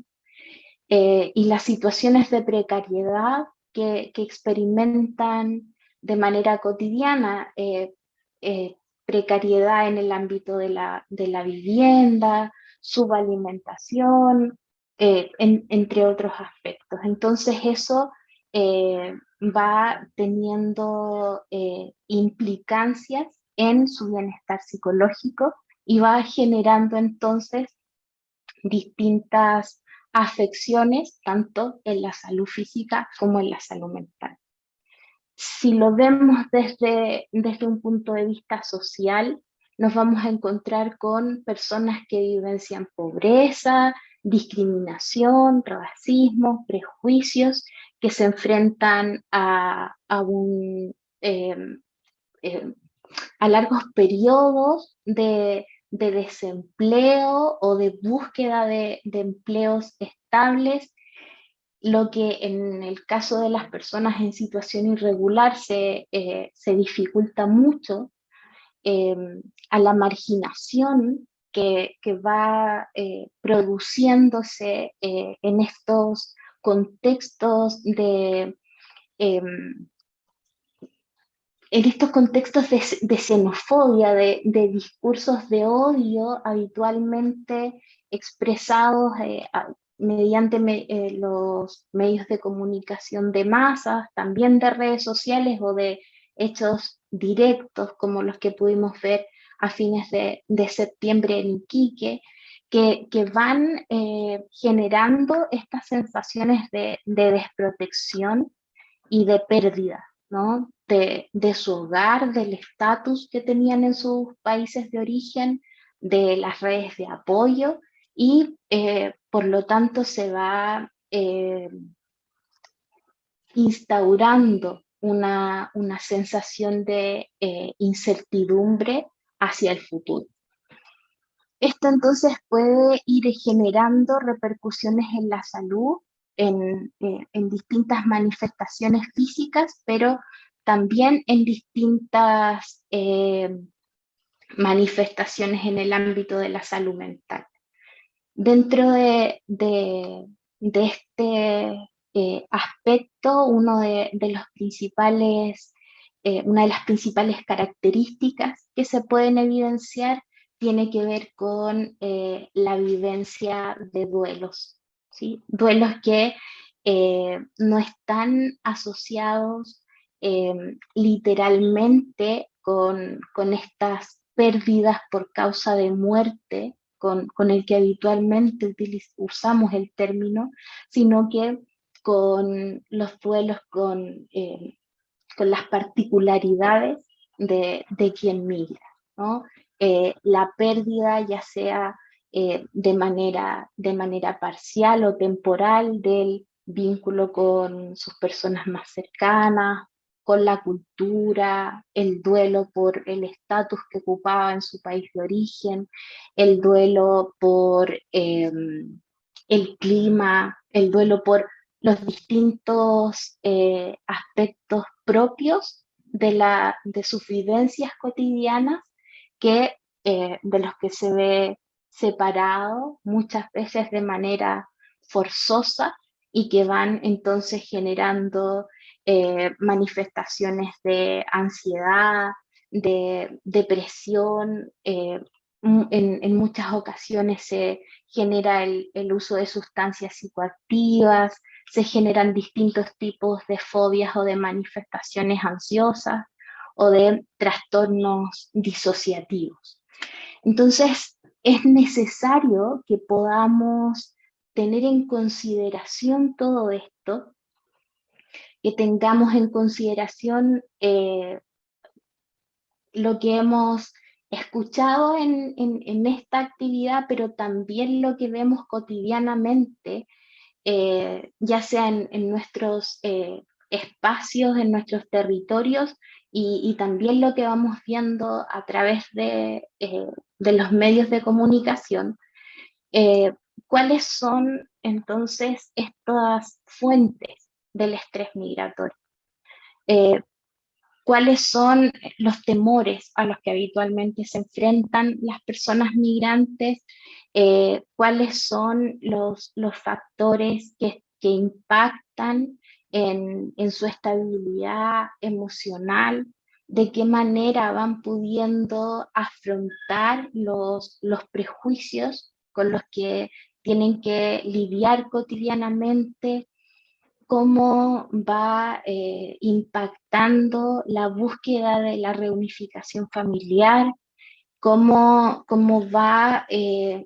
y las situaciones de precariedad que experimentan de manera cotidiana, precariedad en el ámbito de la vivienda, subalimentación, entre otros aspectos. Entonces eso va teniendo implicancias en su bienestar psicológico y va generando entonces distintas afecciones, tanto en la salud física como en la salud mental. Si lo vemos desde un punto de vista social, nos vamos a encontrar con personas que vivencian pobreza, discriminación, racismo, prejuicios, que se enfrentan a largos periodos de desempleo o de búsqueda de empleos estables, lo que en el caso de las personas en situación irregular se dificulta mucho, a la marginación que va produciéndose en estos contextos en estos contextos de xenofobia, de discursos de odio habitualmente expresados mediante los medios de comunicación de masas, también de redes sociales o de hechos directos como los que pudimos ver a fines de septiembre en Iquique, que van generando estas sensaciones de desprotección y de pérdida, ¿no? de su hogar, del estatus que tenían en sus países de origen, de las redes de apoyo y por lo tanto se va instaurando una sensación de incertidumbre hacia el futuro. Esto entonces puede ir generando repercusiones en la salud, en distintas manifestaciones físicas, pero también en distintas manifestaciones en el ámbito de la salud mental. Dentro de este aspecto, una de las principales características que se pueden evidenciar tiene que ver con la vivencia de duelos, ¿sí? Duelos que no están asociados literalmente con estas pérdidas por causa de muerte, con el que habitualmente usamos el término, sino que con los duelos, con las particularidades de quien migra, ¿no? La pérdida, ya sea de manera parcial o temporal, del vínculo con sus personas más cercanas, con la cultura, el duelo por el estatus que ocupaba en su país de origen, el duelo por el clima, el duelo por los distintos aspectos propios de sus vivencias cotidianas de los que se ve separado muchas veces de manera forzosa y que van entonces generando manifestaciones de ansiedad, de depresión. En muchas ocasiones se genera el uso de sustancias psicoactivas, se generan distintos tipos de fobias o de manifestaciones ansiosas o de trastornos disociativos. Entonces, es necesario que podamos tener en consideración todo esto, que tengamos en consideración lo que hemos escuchado en esta actividad, pero también lo que vemos cotidianamente, ya sea en nuestros espacios, en nuestros territorios, y también lo que vamos viendo a través de los medios de comunicación. ¿Cuáles son entonces estas fuentes del estrés migratorio? ¿Cuáles son los temores a los que habitualmente se enfrentan las personas migrantes? ¿Cuáles son los factores que impactan en su estabilidad emocional? ¿De qué manera van pudiendo afrontar los prejuicios con los que tienen que lidiar cotidianamente? ¿Cómo va impactando la búsqueda de la reunificación familiar? ¿Cómo va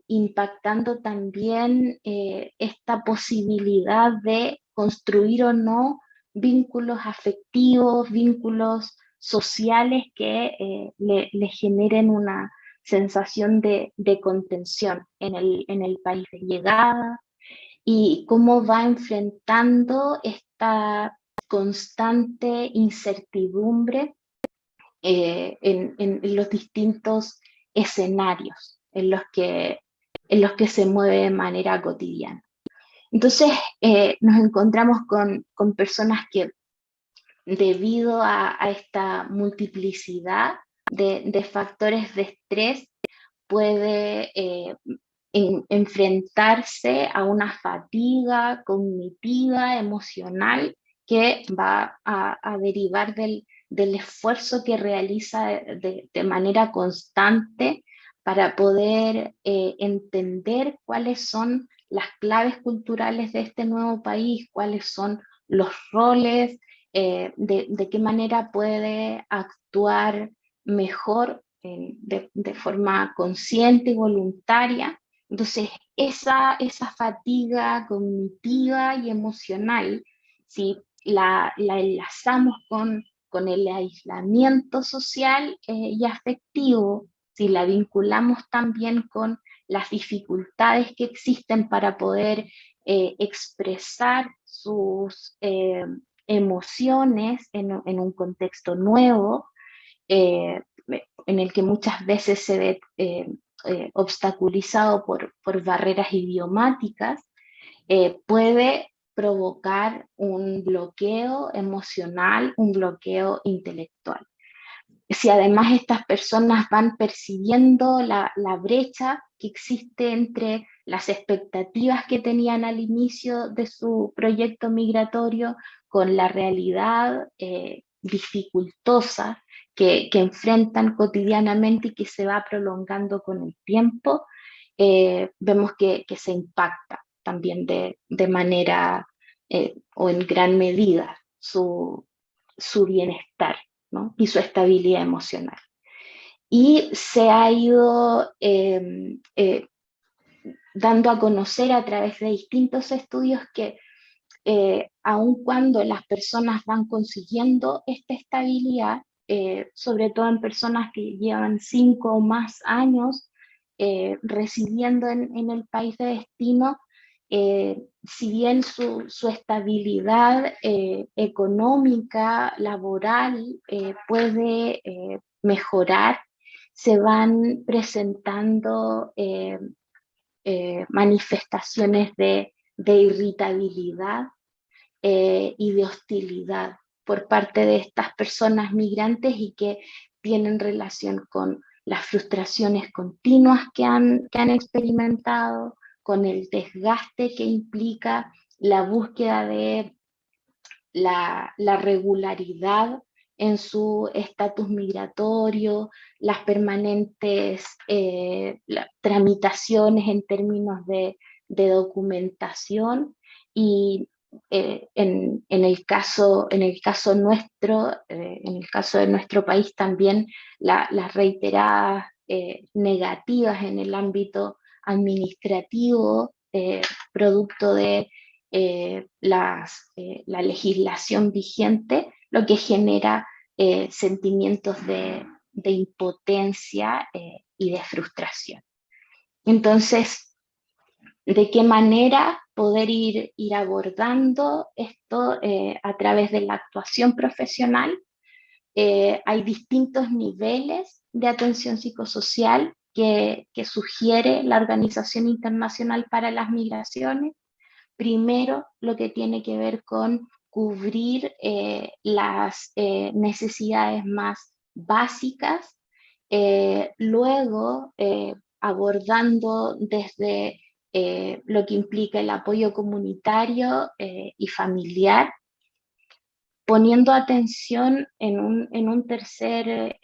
impactando también esta posibilidad de construir o no vínculos afectivos, vínculos sociales que le generen una sensación de contención en el país de llegada? Y cómo va enfrentando esta constante incertidumbre en los distintos escenarios en los que se mueve de manera cotidiana. Entonces, nos encontramos con personas que, debido a esta multiplicidad de factores de estrés, puede enfrentarse a una fatiga cognitiva, emocional, que va a derivar del esfuerzo que realiza de manera constante para poder entender cuáles son las claves culturales de este nuevo país, cuáles son los roles, de qué manera puede actuar mejor de forma consciente y voluntaria. Entonces, esa fatiga cognitiva y emocional, si la enlazamos con el aislamiento social y afectivo, si la vinculamos también con las dificultades que existen para poder expresar sus emociones en un contexto nuevo, en el que muchas veces se ve obstaculizado por barreras idiomáticas, puede provocar un bloqueo emocional, un bloqueo intelectual. Si además estas personas van percibiendo la brecha que existe entre las expectativas que tenían al inicio de su proyecto migratorio con la realidad dificultosa que enfrentan cotidianamente y que se va prolongando con el tiempo, vemos que se impacta también de manera o en gran medida su su bienestar, ¿no? Y su estabilidad emocional. Y se ha ido dando a conocer a través de distintos estudios que aun cuando las personas van consiguiendo esta estabilidad, sobre todo en personas que llevan 5 o más años residiendo en el país de destino, si bien su estabilidad económica, laboral puede mejorar, se van presentando manifestaciones de irritabilidad y de hostilidad por parte de estas personas migrantes y que tienen relación con las frustraciones continuas que han experimentado, con el desgaste que implica la búsqueda de la regularidad en su estatus migratorio, las permanentes tramitaciones en términos de documentación y en el caso nuestro, en el caso de nuestro país también las reiteradas negativas en el ámbito administrativo, producto de la legislación vigente, lo que genera sentimientos de impotencia y de frustración. Entonces, ¿de qué manera poder ir abordando esto a través de la actuación profesional? Hay distintos niveles de atención psicosocial que sugiere la Organización Internacional para las Migraciones. Primero, lo que tiene que ver con cubrir las necesidades más básicas, luego abordando desde lo que implica el apoyo comunitario y familiar, poniendo atención en un tercer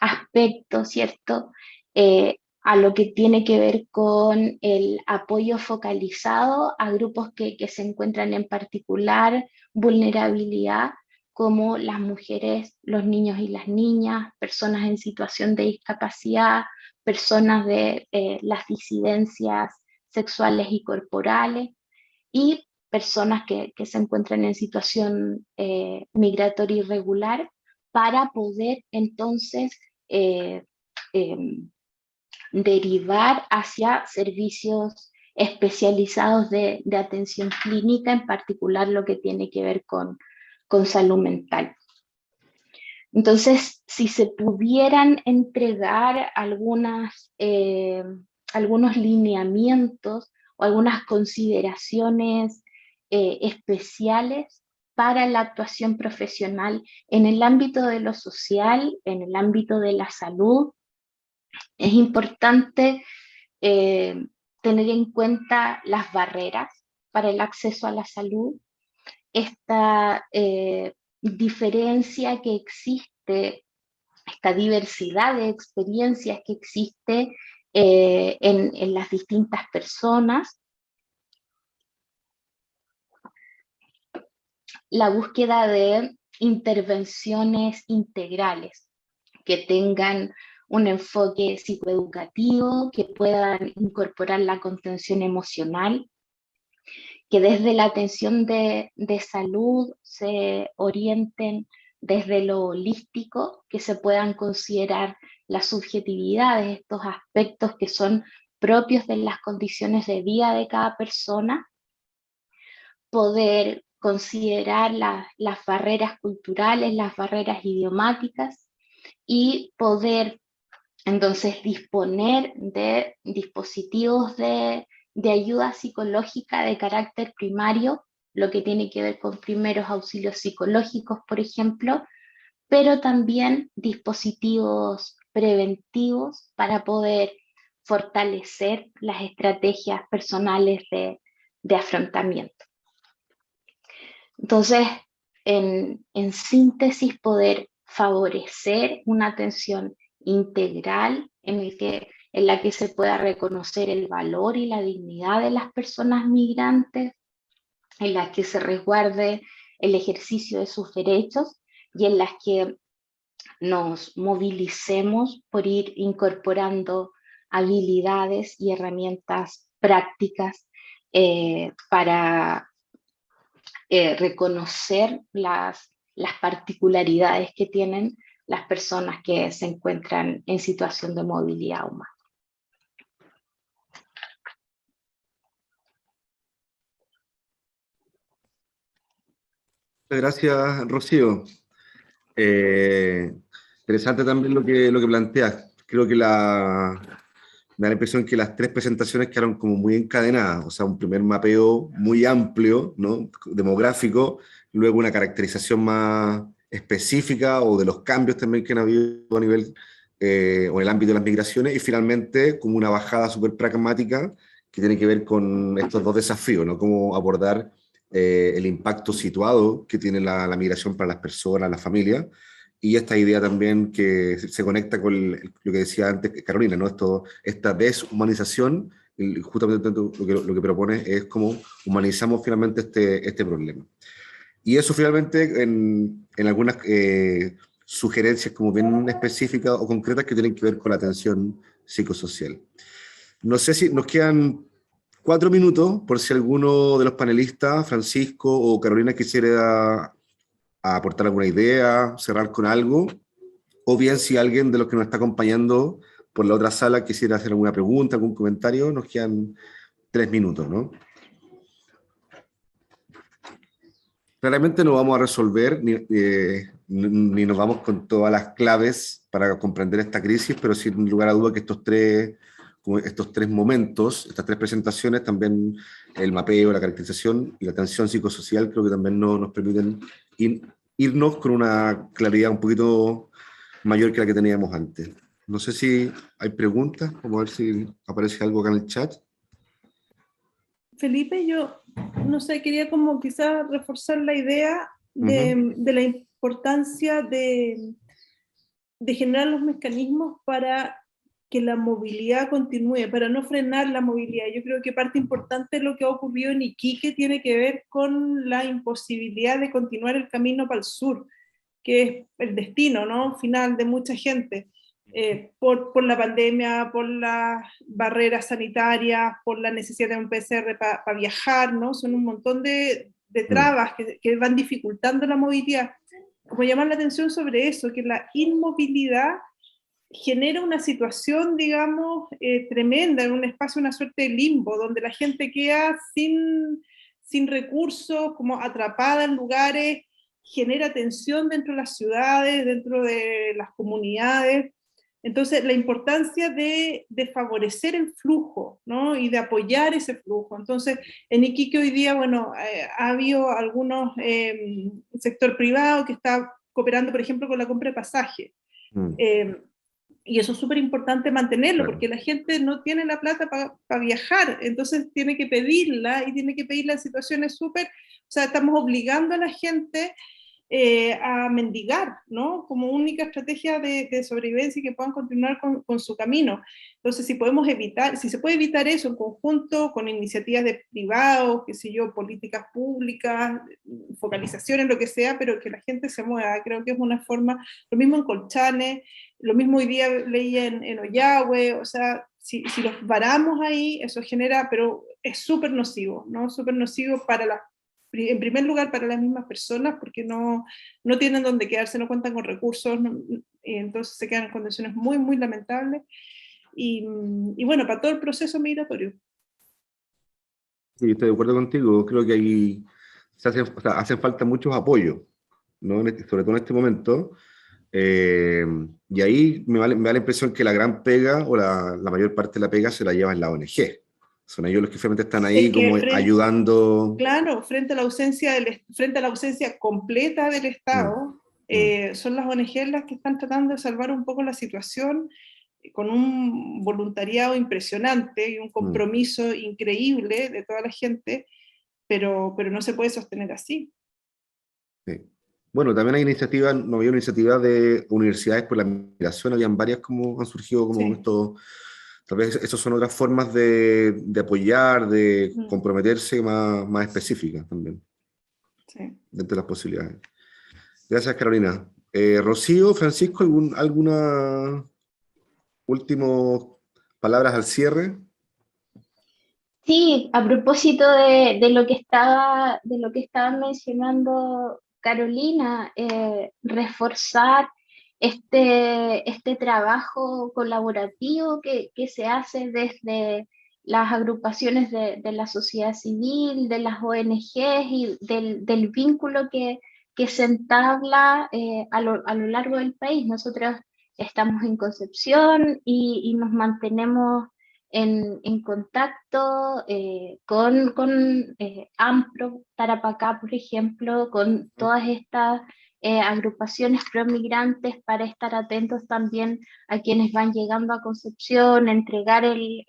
aspecto, ¿cierto? A lo que tiene que ver con el apoyo focalizado a grupos que se encuentran en particular vulnerabilidad, como las mujeres, los niños y las niñas, personas en situación de discapacidad, personas de las disidencias sexuales y corporales, y personas que se encuentran en situación migratoria irregular, para poder entonces derivar hacia servicios especializados de atención clínica, en particular lo que tiene que ver con salud mental. Entonces, si se pudieran entregar algunos lineamientos o algunas consideraciones especiales para la actuación profesional en el ámbito de lo social, en el ámbito de la salud, es importante tener en cuenta las barreras para el acceso a la salud, esta diferencia que existe, esta diversidad de experiencias que existe en las distintas personas, la búsqueda de intervenciones integrales que tengan un enfoque psicoeducativo, que puedan incorporar la contención emocional, que desde la atención de salud se orienten desde lo holístico, que se puedan considerar las subjetividades, estos aspectos que son propios de las condiciones de vida de cada persona, poder considerar las barreras culturales, las barreras idiomáticas, y poder entonces disponer de dispositivos de ayuda psicológica de carácter primario, lo que tiene que ver con primeros auxilios psicológicos, por ejemplo, pero también dispositivos preventivos para poder fortalecer las estrategias personales de afrontamiento. Entonces, en síntesis, poder favorecer una atención integral en la que se pueda reconocer el valor y la dignidad de las personas migrantes, en las que se resguarde el ejercicio de sus derechos y en las que nos movilicemos por ir incorporando habilidades y herramientas prácticas para reconocer las particularidades que tienen las personas que se encuentran en situación de movilidad humana. Gracias, Rocío. Interesante también lo que planteas. Creo que me da la impresión que las tres presentaciones quedaron como muy encadenadas, o sea, un primer mapeo muy amplio, ¿no? Demográfico, luego una caracterización más específica o de los cambios también que han habido a nivel o en el ámbito de las migraciones, y finalmente como una bajada súper pragmática que tiene que ver con estos dos desafíos, ¿no? Cómo abordar el impacto situado que tiene la migración para las personas, las familias, y esta idea también que se conecta con lo que decía antes Carolina, ¿no? Esta deshumanización, justamente lo que propone es cómo humanizamos finalmente este problema. Y eso finalmente en algunas sugerencias como bien específicas o concretas que tienen que ver con la atención psicosocial. No sé si nos quedan 4 minutos por si alguno de los panelistas, Francisco o Carolina, quisiera aportar alguna idea, cerrar con algo, o bien si alguien de los que nos está acompañando por la otra sala quisiera hacer alguna pregunta, algún comentario, nos quedan 3 minutos, ¿no? Claramente no vamos a resolver ni nos vamos con todas las claves para comprender esta crisis, pero sin lugar a duda que estos tres momentos, estas tres presentaciones, también el mapeo, la caracterización y la atención psicosocial, creo que también nos permiten irnos con una claridad un poquito mayor que la que teníamos antes. No sé si hay preguntas, vamos a ver si aparece algo acá en el chat. Felipe, yo no sé, quería como quizás reforzar la idea de la importancia de generar los mecanismos para que la movilidad continúe, para no frenar la movilidad. Yo creo que parte importante de lo que ha ocurrido en Iquique tiene que ver con la imposibilidad de continuar el camino para el sur, que es el destino, ¿no? Final de mucha gente. Por la pandemia, por las barreras sanitarias, por la necesidad de un PCR para viajar, ¿no? Son un montón de trabas que van dificultando la movilidad. Como llamar la atención sobre eso, que la inmovilidad genera una situación, digamos, tremenda en un espacio, una suerte de limbo, donde la gente queda sin recursos, como atrapada en lugares, genera tensión dentro de las ciudades, dentro de las comunidades. Entonces, la importancia de favorecer el flujo, ¿no? Y de apoyar ese flujo. Entonces, en Iquique hoy día, bueno, ha habido algunos sector privado que está cooperando, por ejemplo, con la compra de pasaje. Y eso es súper importante mantenerlo, porque la gente no tiene la plata para viajar, entonces tiene que pedirla, y tiene que pedirla en situaciones súper, o sea, estamos obligando a la gente a mendigar, ¿no? Como única estrategia de sobrevivencia y que puedan continuar con su camino. Entonces, si se puede evitar eso en conjunto con iniciativas de privados, qué sé yo, políticas públicas, focalizaciones, lo que sea, pero que la gente se mueva, creo que es una forma, lo mismo en Colchane, lo mismo hoy día leí en Ollagüe, o sea, si los varamos ahí, eso genera, pero es súper nocivo, ¿no? Súper nocivo en primer lugar para las mismas personas, porque no tienen dónde quedarse, no cuentan con recursos, y entonces se quedan en condiciones muy, muy lamentables, y bueno, para todo el proceso migratorio. Sí, estoy de acuerdo contigo, creo que ahí hacen falta muchos apoyos, ¿no? Sobre todo en este momento, y ahí me da la impresión que la gran pega, o la mayor parte de la pega se la llevan la ONG. Son ellos los que finalmente están ahí como ayudando. Claro, frente a la ausencia completa del Estado, son las ONG las que están tratando de salvar un poco la situación con un voluntariado impresionante y un compromiso increíble de toda la gente, pero no se puede sostener así. Sí. Bueno, también hay iniciativas, no había una iniciativa de universidades por la migración, habían varias como han surgido como estos Tal vez esas son otras formas de apoyar, de Mm. comprometerse más específicas también, Sí. dentro de las posibilidades. Gracias, Carolina. Rocío, Francisco, ¿alguna últimas palabras al cierre? Sí, a propósito de lo que estaba mencionando Carolina, reforzar este trabajo colaborativo que se hace desde las agrupaciones de la sociedad civil, de las ONGs y del vínculo que se entabla a lo largo del país. Nosotros estamos en Concepción y nos mantenemos en contacto con AMPRO, Tarapacá, por ejemplo, con todas estas agrupaciones pro-migrantes para estar atentos también a quienes van llegando a Concepción, entregar el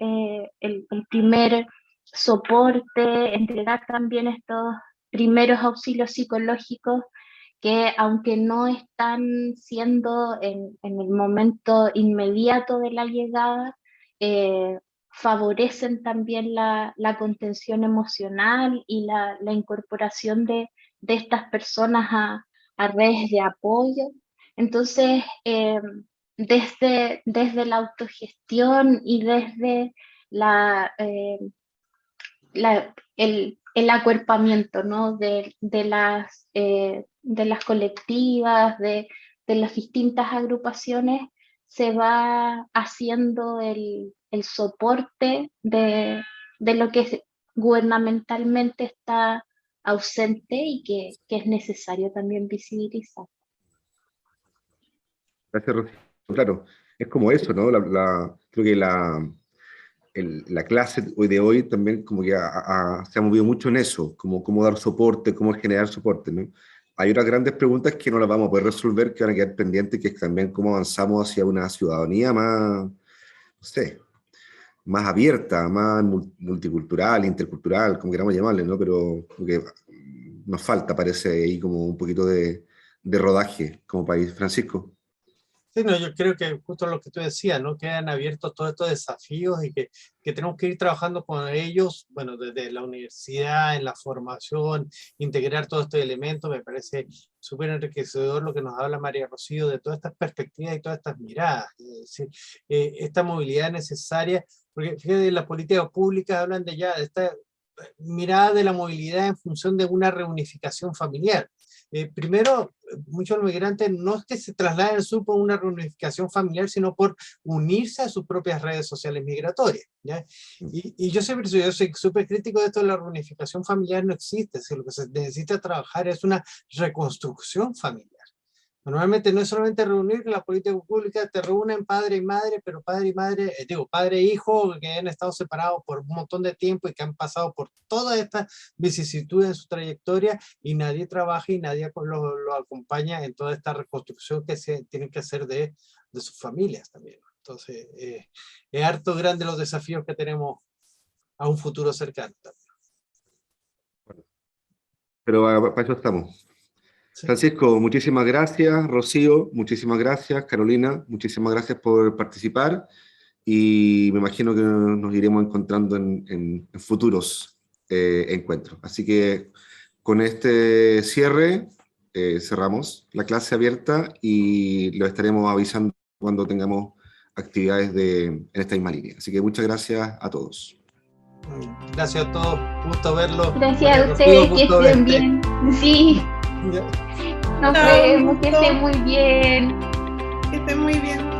primer soporte, entregar también estos primeros auxilios psicológicos que aunque no están siendo en el momento inmediato de la llegada, favorecen también la contención emocional y la incorporación de estas personas a redes de apoyo. Entonces, desde la autogestión y desde el acuerpamiento, ¿no? de las colectivas, de las distintas agrupaciones, se va haciendo el soporte de lo que gubernamentalmente está ausente y que es necesario también visibilizar. Gracias, Rocío. Claro, es como eso, ¿no? Creo que la clase hoy de hoy también como que se ha movido mucho en eso, como cómo dar soporte, cómo generar soporte, ¿no? Hay otras grandes preguntas que no las vamos a poder resolver, que van a quedar pendientes, que es también cómo avanzamos hacia una ciudadanía más, no sé, más abierta, más multicultural, intercultural, como queramos llamarle, ¿no? Pero como que nos falta, parece, ahí como un poquito de rodaje como país. Francisco. Sí, no, yo creo que justo lo que tú decías, ¿no? Quedan abiertos todos estos desafíos y que tenemos que ir trabajando con ellos, bueno, desde la universidad, en la formación, integrar todos estos elementos. Me parece súper enriquecedor lo que nos habla María Rocío de todas estas perspectivas y todas estas miradas. Es decir, esta movilidad necesaria, porque fíjate, las políticas públicas hablan de esta mirada de la movilidad en función de una reunificación familiar. Primero, muchos migrantes no es que se trasladen al sur por una reunificación familiar, sino por unirse a sus propias redes sociales migratorias, ¿ya? Y yo soy súper crítico de esto de la reunificación familiar, no existe. Si lo que se necesita trabajar es una reconstrucción familiar. Normalmente no es solamente reunir, la política pública te reúnen padre y madre, pero padre y madre, padre e hijo que han estado separados por un montón de tiempo y que han pasado por todas estas vicisitudes en su trayectoria y nadie trabaja y nadie lo acompaña en toda esta reconstrucción que se tienen que hacer de sus familias también. Entonces, es harto grande los desafíos que tenemos a un futuro cercano también. Pero para eso estamos. Sí. Francisco, muchísimas gracias. Rocío, muchísimas gracias. Carolina, muchísimas gracias por participar y me imagino que nos iremos encontrando en futuros encuentros. Así que con este cierre cerramos la clase abierta y lo estaremos avisando cuando tengamos actividades en esta misma línea. Así que muchas gracias a todos. Gracias a todos, gusto verlos. Gracias a ustedes, que estén bien. Sí. Nos vemos, que estén muy bien. Que estén muy bien.